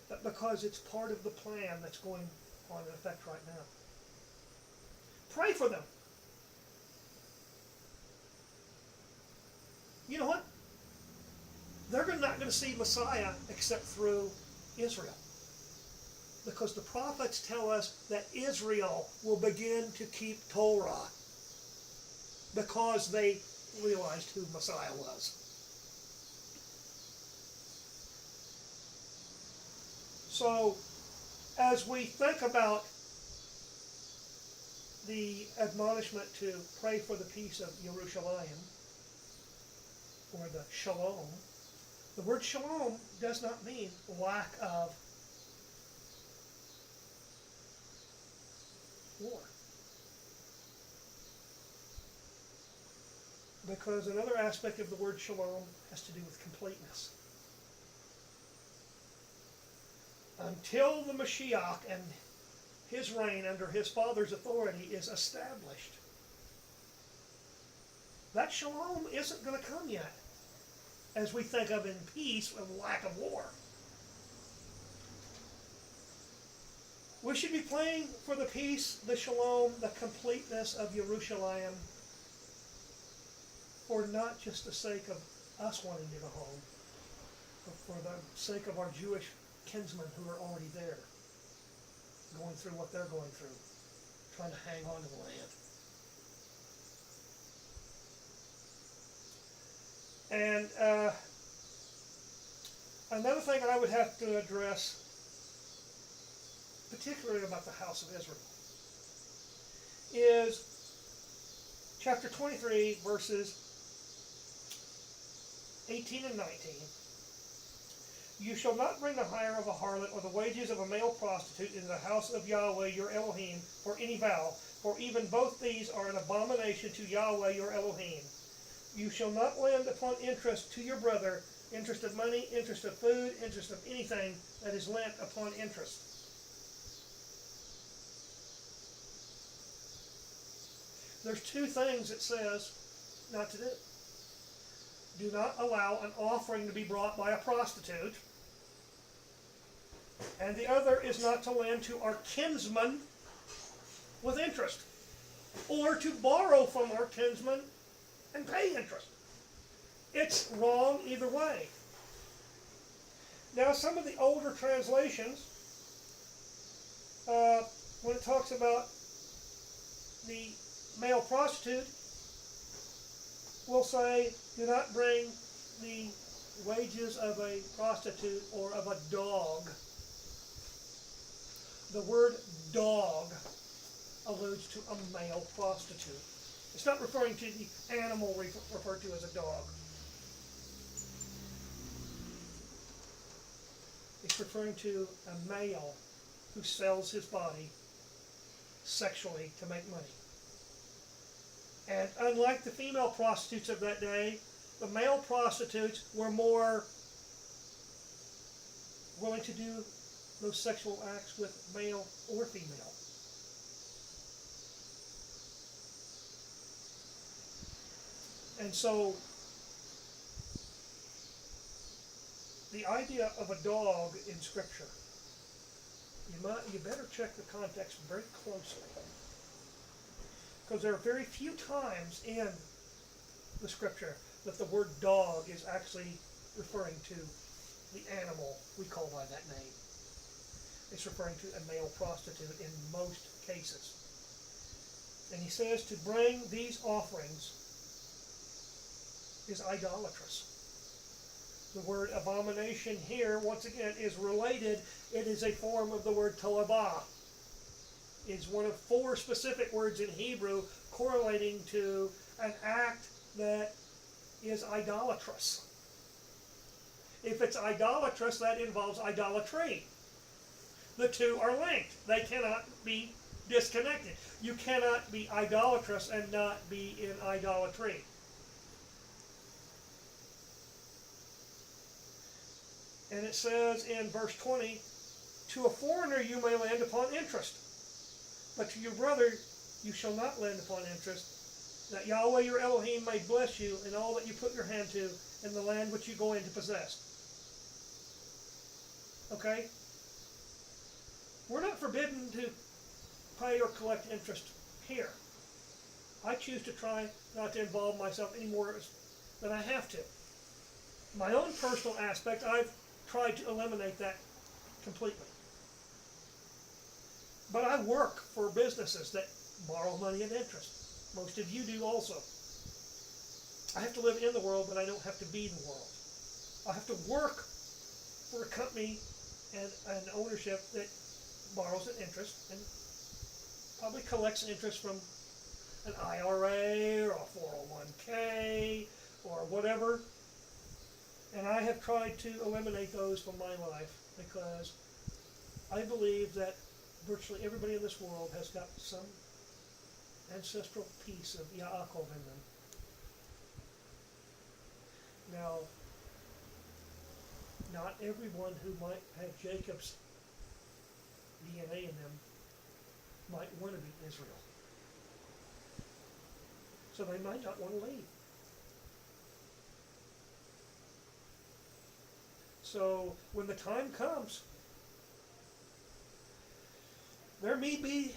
but because it's part of the plan that's going on in effect right now. Pray for them. You know what? They're not going to see Messiah except through Israel. Because the prophets tell us that Israel will begin to keep Torah. because they realized who Messiah was. So, as we think about the admonishment to pray for the peace of Yerushalayim, or the shalom, the word shalom does not mean lack of war. Because another aspect of the word shalom has to do with completeness. Until the Mashiach and his reign under his Father's authority is established, that shalom isn't going to come yet, as we think of in peace and lack of war. We should be praying for the peace, the shalom, the completeness of Yerushalayim, for not just the sake of us wanting to go home, but for the sake of our Jewish kinsmen who are already there, going through what they're going through, trying to hang on to the land. And another thing I would have to address, particularly about the house of Israel, is chapter 23, verses 18 and 19. You shall not bring the hire of a harlot or the wages of a male prostitute into the house of Yahweh your Elohim for any vow, for even both these are an abomination to Yahweh your Elohim. You shall not lend upon interest to your brother, interest of money, interest of food, interest of anything that is lent upon interest. There's two things it says not to do. Do not allow an offering to be brought by a prostitute. And the other is not to lend to our kinsmen with interest, or to borrow from our kinsmen and pay interest. It's wrong either way. Now, some of the older translations, when it talks about the male prostitute, will say, do not bring the wages of a prostitute or of a dog. The word dog alludes to a male prostitute. It's not referring to the animal referred to as a dog. It's referring to a male who sells his body sexually to make money. And unlike the female prostitutes of that day, the male prostitutes were more willing to do those sexual acts with male or female. And so, the idea of a dog in Scripture, you better check the context very closely. Because there are very few times in the Scripture that the word dog is actually referring to the animal we call by that name. It's referring to a male prostitute in most cases. And he says to bring these offerings is idolatrous. The word abomination here, once again, is related. It is a form of the word talabah. It's one of 4 specific words in Hebrew correlating to an act that is idolatrous. If it's idolatrous, that involves idolatry. The two are linked. They cannot be disconnected. You cannot be idolatrous and not be in idolatry. And it says in verse 20, to a foreigner you may lend upon interest, but to your brother you shall not lend upon interest, that Yahweh your Elohim may bless you in all that you put your hand to in the land which you go in to possess. Okay? We're not forbidden to pay or collect interest here. I choose to try not to involve myself any more than I have to. My own personal aspect, I've tried to eliminate that completely. But I work for businesses that borrow money at interest. Most of you do also. I have to live in the world, but I don't have to be the world. I have to work for a company and an ownership that borrows an interest and probably collects an interest from an IRA or a 401k or whatever. And I have tried to eliminate those from my life because I believe that virtually everybody in this world has got some ancestral piece of Ya'akov in them. Now, not everyone who might have Jacob's DNA in them might want to be Israel. So they might not want to leave. So when the time comes, there may be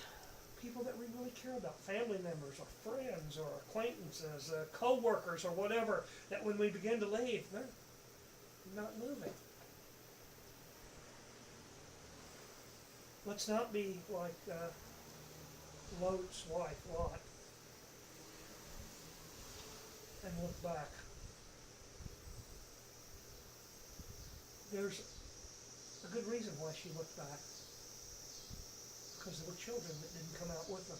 people that we really care about, family members or friends or acquaintances, co-workers or whatever, that when we begin to leave, they're not moving. Let's not be like Lot's wife, Lot, and look back. There's a good reason why she looked back. Because there were children that didn't come out with them.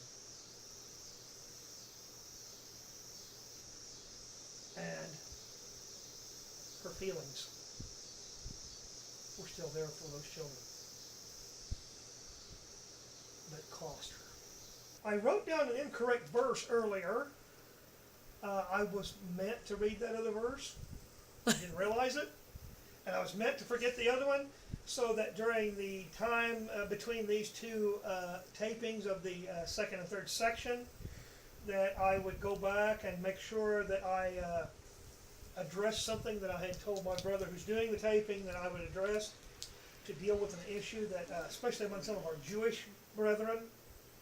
And her feelings were still there for those children. But it cost her. I wrote down an incorrect verse earlier. I was meant to read that other verse. I didn't realize it. And I was meant to forget the other one, so that during the time between these two tapings of the second and third section, that I would go back and make sure that I addressed something that I had told my brother who's doing the taping that I would address, to deal with an issue that, especially among some of our Jewish brethren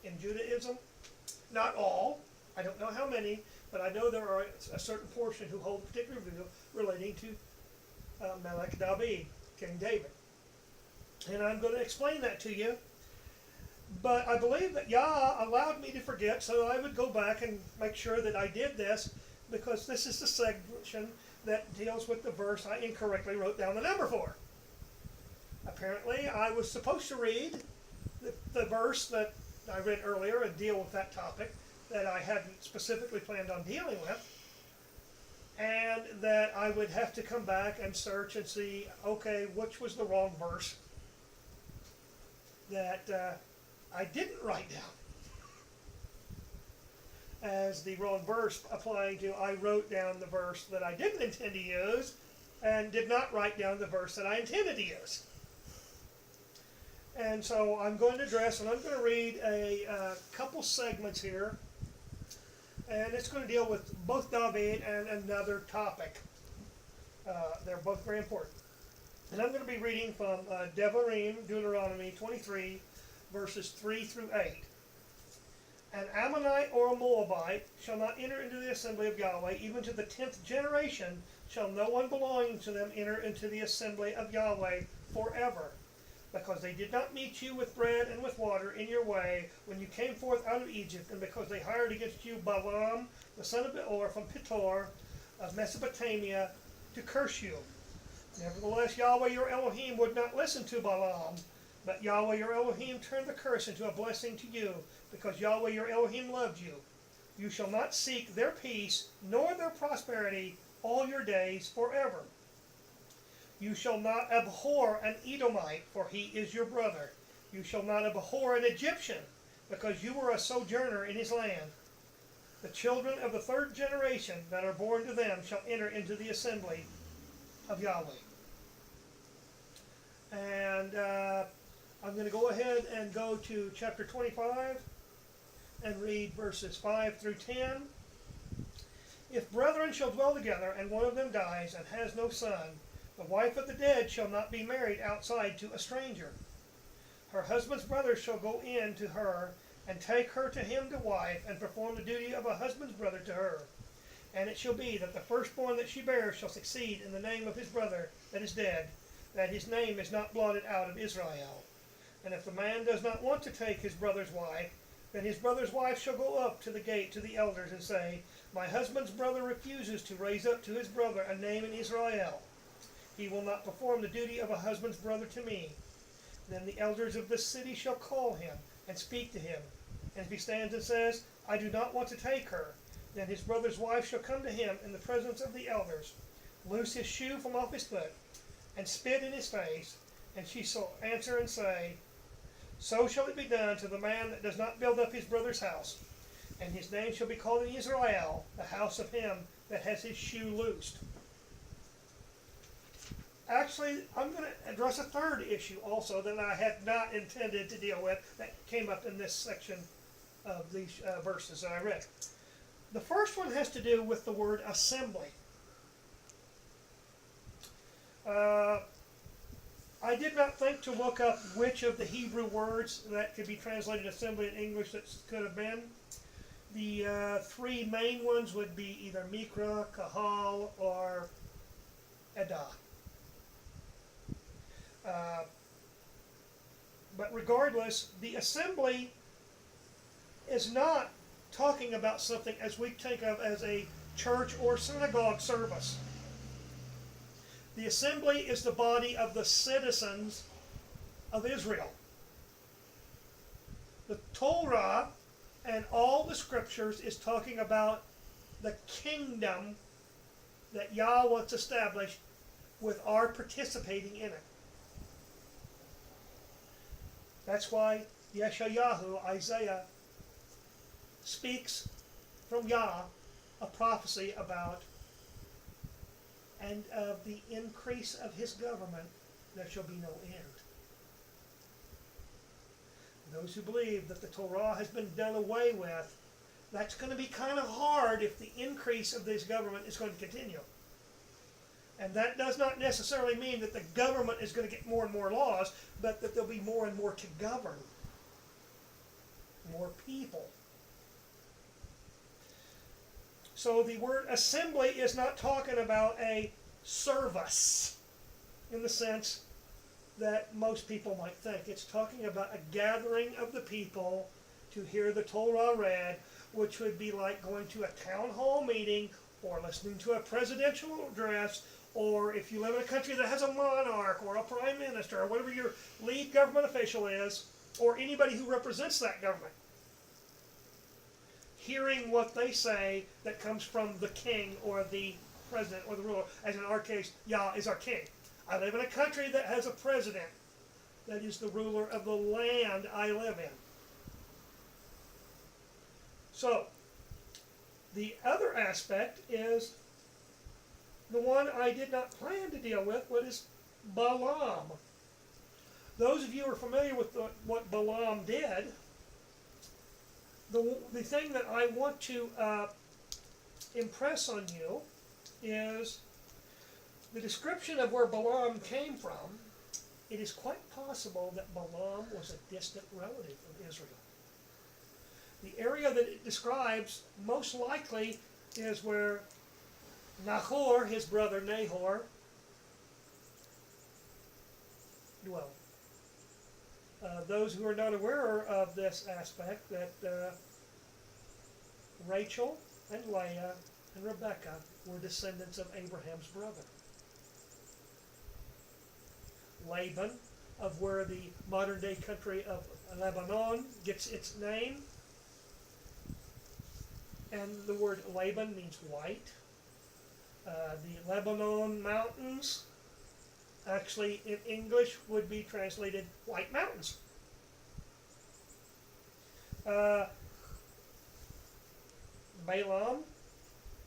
in Judaism, not all, I don't know how many, but I know there are a certain portion who hold a particular view relating to Melech David, King David. And I'm going to explain that to you. But I believe that Yah allowed me to forget, so I would go back and make sure that I did this, because this is the section that deals with the verse I incorrectly wrote down the number for. Apparently, I was supposed to read the verse that I read earlier and deal with that topic that I hadn't specifically planned on dealing with. And that I would have to come back and search and see, okay, which was the wrong verse that I didn't write down as the wrong verse, applying to I wrote down the verse that I didn't intend to use and did not write down the verse that I intended to use. And so I'm going to address, and I'm going to read a couple segments here. And it's going to deal with both David and another topic. They're both very important. And I'm going to be reading from Devarim, Deuteronomy 23, verses 3 through 8. An Ammonite or a Moabite shall not enter into the assembly of Yahweh, even to the 10th generation shall no one belonging to them enter into the assembly of Yahweh forever. Because they did not meet you with bread and with water in your way when you came forth out of Egypt, and because they hired against you Balaam, the son of Beor, from Petor of Mesopotamia, to curse you. Nevertheless, Yahweh your Elohim would not listen to Balaam, but Yahweh your Elohim turned the curse into a blessing to you, because Yahweh your Elohim loved you. You shall not seek their peace, nor their prosperity, all your days forever. You shall not abhor an Edomite, for he is your brother. You shall not abhor an Egyptian, because you were a sojourner in his land. The children of the 3rd generation that are born to them shall enter into the assembly of Yahweh. And I'm going to go ahead and go to chapter 25 and read verses 5 through 10. If brethren shall dwell together, and one of them dies and has no son, the wife of the dead shall not be married outside to a stranger. Her husband's brother shall go in to her, and take her to him to wife, and perform the duty of a husband's brother to her. And it shall be that the firstborn that she bears shall succeed in the name of his brother that is dead, that his name is not blotted out of Israel. And if the man does not want to take his brother's wife, Then his brother's wife shall go up to the gate to the elders and say, my husband's brother refuses to raise up to his brother a name in Israel. He will not perform the duty of a husband's brother to me. Then the elders of this city shall call him and speak to him. And if he stands and says, I do not want to take her, then his brother's wife shall come to him in the presence of the elders, loose his shoe from off his foot, and spit in his face, and she shall answer and say, so shall it be done to the man that does not build up his brother's house. And his name shall be called in Israel, the house of him that has his shoe loosed. Actually, I'm going to address a third issue also that I had not intended to deal with that came up in this section of these verses that I read. The first one has to do with the word assembly. I did not think to look up which of the Hebrew words that could be translated assembly in English that could have been. The three main ones would be either Mikra, Qahal, or Edah. But regardless, the assembly is not talking about something as we think of as a church or synagogue service. The assembly is the body of the citizens of Israel. The Torah and all the scriptures is talking about the kingdom that Yah wants established with our participating in it. That's why Yeshayahu, Isaiah, speaks from Yah a prophecy about, and of the increase of his government there shall be no end. Those who believe that the Torah has been done away with, that's going to be kind of hard if the increase of this government is going to continue. And that does not necessarily mean that the government is going to get more and more laws, but that there'll be more and more to govern. More people. So the word assembly is not talking about a service in the sense that most people might think. It's talking about a gathering of the people to hear the Torah read, which would be like going to a town hall meeting or listening to a presidential address, or if you live in a country that has a monarch or a prime minister or whatever your lead government official is, or anybody who represents that government. Hearing what they say that comes from the king or the president or the ruler, as in our case, Yah is our king. I live in a country that has a president that is the ruler of the land I live in. So, the other aspect is the one I did not plan to deal with, what is Balaam. Those of you who are familiar with what Balaam did, the thing that I want to impress on you is the description of where Balaam came from. It is quite possible that Balaam was a distant relative of Israel. The area that it describes most likely is where Nahor, his brother Nahor, dwelled. Those who are not aware of this aspect, that Rachel and Leah and Rebekah were descendants of Abraham's brother. Laban, of where the modern day country of Lebanon gets its name. And the word Laban means white. The Lebanon mountains actually in English would be translated White Mountains. Balaam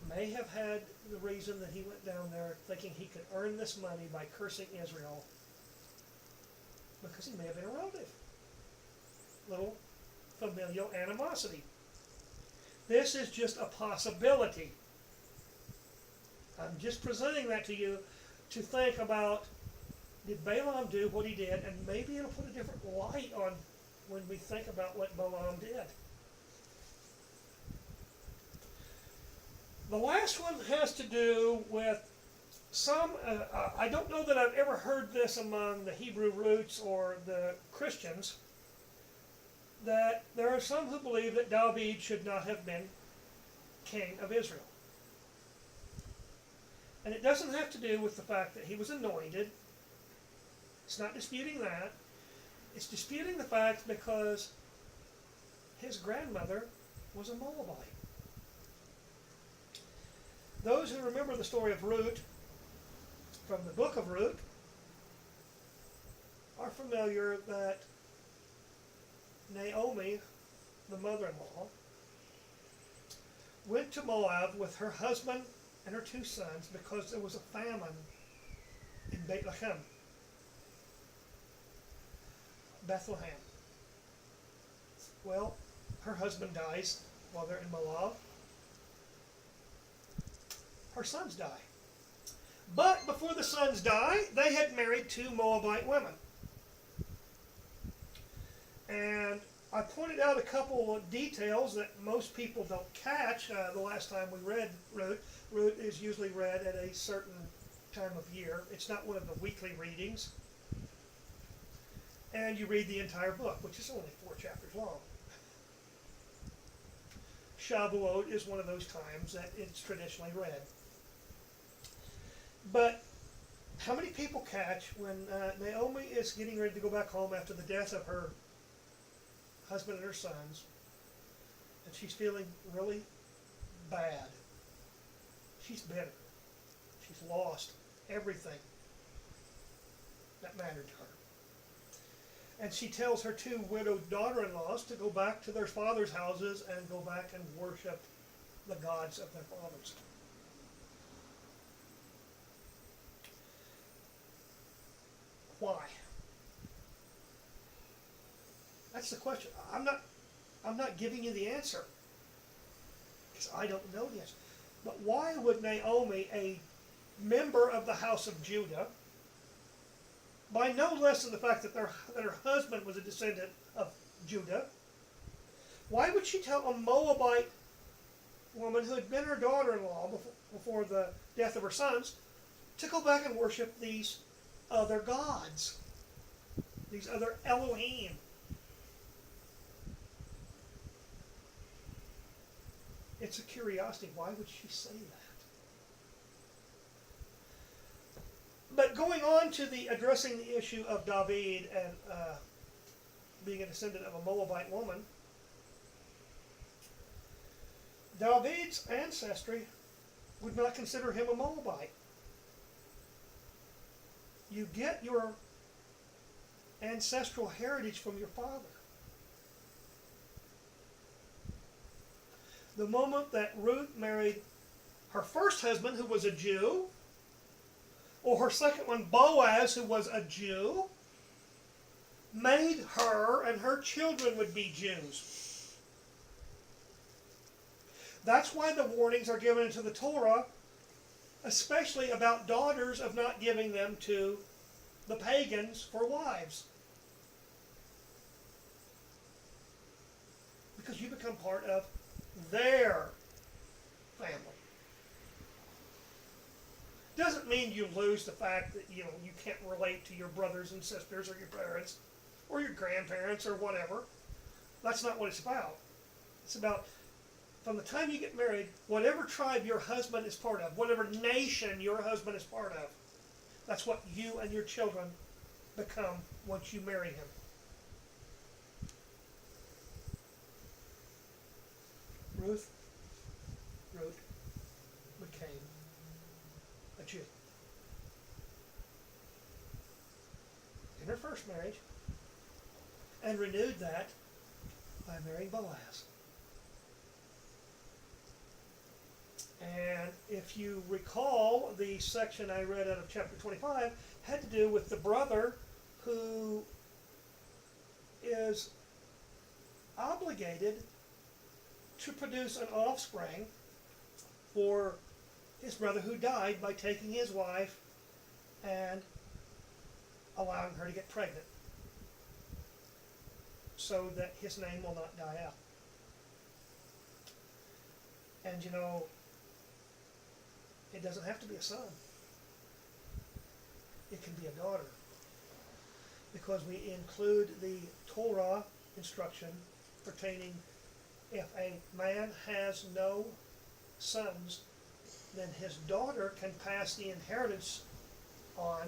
may have had the reason that he went down there thinking he could earn this money by cursing Israel, because he may have been a relative. Little familial animosity. This is just a possibility. I'm just presenting that to you to think about, did Balaam do what he did? And maybe it'll put a different light on when we think about what Balaam did. The last one has to do with some, I don't know that I've ever heard this among the Hebrew roots or the Christians, that there are some who believe that David should not have been king of Israel. And it doesn't have to do with the fact that he was anointed. It's not disputing that. It's disputing the fact because his grandmother was a Moabite. Those who remember the story of Ruth from the book of Ruth are familiar that Naomi, the mother-in-law, went to Moab with her husband and her 2 sons because there was a famine in Bethlehem. Well, her husband dies while they're in Moab. Her sons die. But before the sons die, they had married 2 Moabite women. And I pointed out a couple of details that most people don't catch the last time we read Ruth. Ruth is usually read at a certain time of year. It's not one of the weekly readings. And you read the entire book, which is only 4 chapters long. Shavuot is one of those times that it's traditionally read. But how many people catch when Naomi is getting ready to go back home after the death of her husband and her sons, and she's feeling really bad. She's bitter. She's lost everything that mattered to her. And she tells her 2 widowed daughter-in-laws to go back to their father's houses and go back and worship the gods of their fathers. Why? That's the question. I'm not giving you the answer because I don't know the answer. But why would Naomi, a member of the house of Judah, by no less than the fact that her husband was a descendant of Judah, why would she tell a Moabite woman who had been her daughter-in-law before the death of her sons to go back and worship these other gods, these other Elohim? It's a curiosity. Why would she say that? But going on to addressing the issue of David and being a descendant of a Moabite woman, David's ancestry would not consider him a Moabite. You get your ancestral heritage from your father. The moment that Ruth married her first husband, who was a Jew, or her second one, Boaz, who was a Jew, made her and her children would be Jews. That's why the warnings are given into the Torah, especially about daughters, of not giving them to the pagans for wives. Because you become part of their family. Doesn't mean you lose the fact that you can't relate to your brothers and sisters or your parents or your grandparents or whatever. That's not what it's about. It's about, from the time you get married, whatever tribe your husband is part of, whatever nation your husband is part of, that's what you and your children become once you marry him. Ruth became a Jew in her first marriage and renewed that by marrying Boaz. And if you recall, the section I read out of chapter 25 had to do with the brother who is obligated to produce an offspring for his brother who died by taking his wife and allowing her to get pregnant so that his name will not die out. And it doesn't have to be a son. It can be a daughter. Because we include the Torah instruction pertaining, if a man has no sons, then his daughter can pass the inheritance on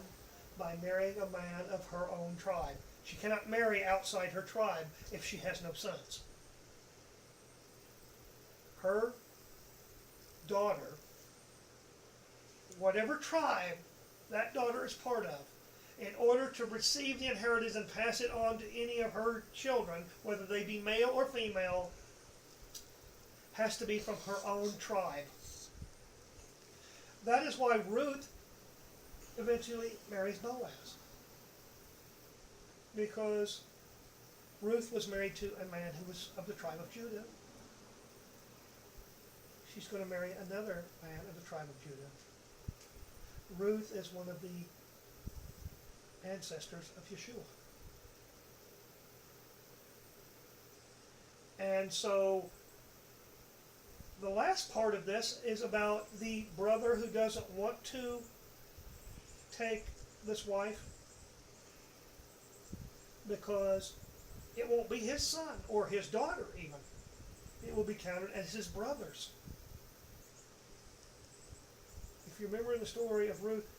by marrying a man of her own tribe. She cannot marry outside her tribe if she has no sons. Her daughter, whatever tribe that daughter is part of, in order to receive the inheritance and pass it on to any of her children, whether they be male or female, has to be from her own tribe. That is why Ruth eventually marries Boaz. Because Ruth was married to a man who was of the tribe of Judah. She's going to marry another man of the tribe of Judah. Ruth is one of the ancestors of Yeshua. And so the last part of this is about the brother who doesn't want to take this wife because it won't be his son or his daughter even. It will be counted as his brother's. If you remember in the story of Ruth,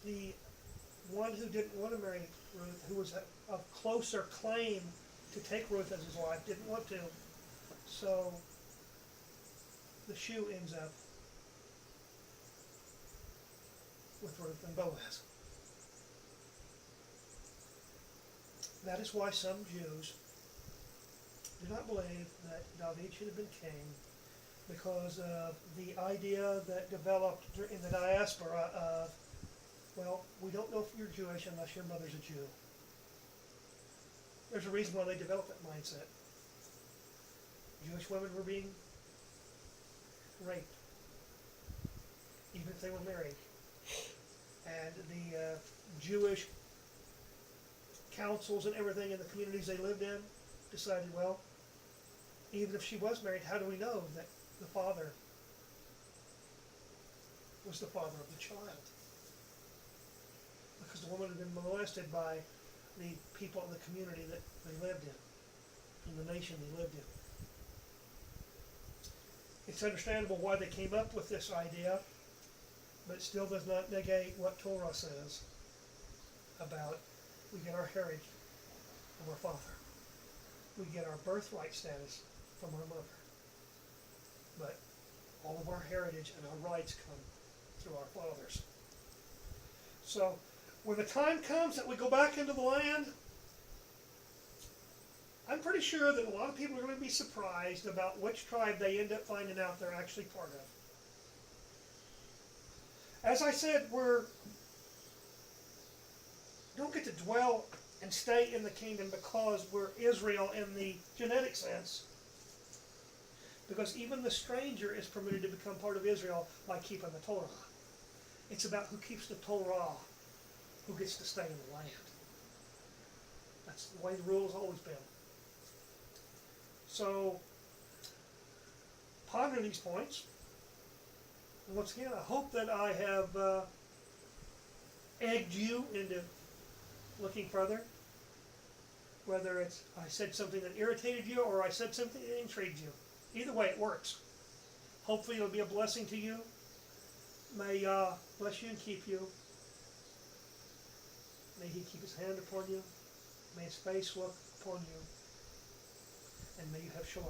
the one who didn't want to marry Ruth, who was of closer claim to take Ruth as his wife, didn't want to. So the shoe ends up with Ruth and Boaz. That is why some Jews do not believe that David should have been king, because of the idea that developed in the diaspora of, well, we don't know if you're Jewish unless your mother's a Jew. There's a reason why they developed that mindset. Jewish women were being raped, even if they were married. And the Jewish councils and everything in the communities they lived in decided, well, even if she was married, how do we know that the father was the father of the child? Because the woman had been molested by the people in the community that they lived in the nation they lived in. It's understandable why they came up with this idea, but it still does not negate what Torah says about we get our heritage from our father. We get our birthright status from our mother. But all of our heritage and our rights come through our fathers. So when the time comes that we go back into the land, I'm pretty sure that a lot of people are going to be surprised about which tribe they end up finding out they're actually part of. As I said, we don't get to dwell and stay in the kingdom because we're Israel in the genetic sense. Because even the stranger is permitted to become part of Israel by keeping the Torah. It's about who keeps the Torah, who gets to stay in the land. That's the way the rule has always been. So, ponder these points. And once again, I hope that I have egged you into looking further. Whether it's I said something that irritated you or I said something that intrigued you. Either way, it works. Hopefully it'll be a blessing to you. May bless you and keep you. May he keep his hand upon you. May his face look upon you. And may you have shalom.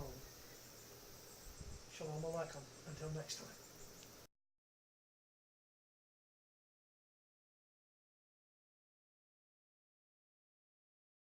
Shalom Aleichem. Until next time.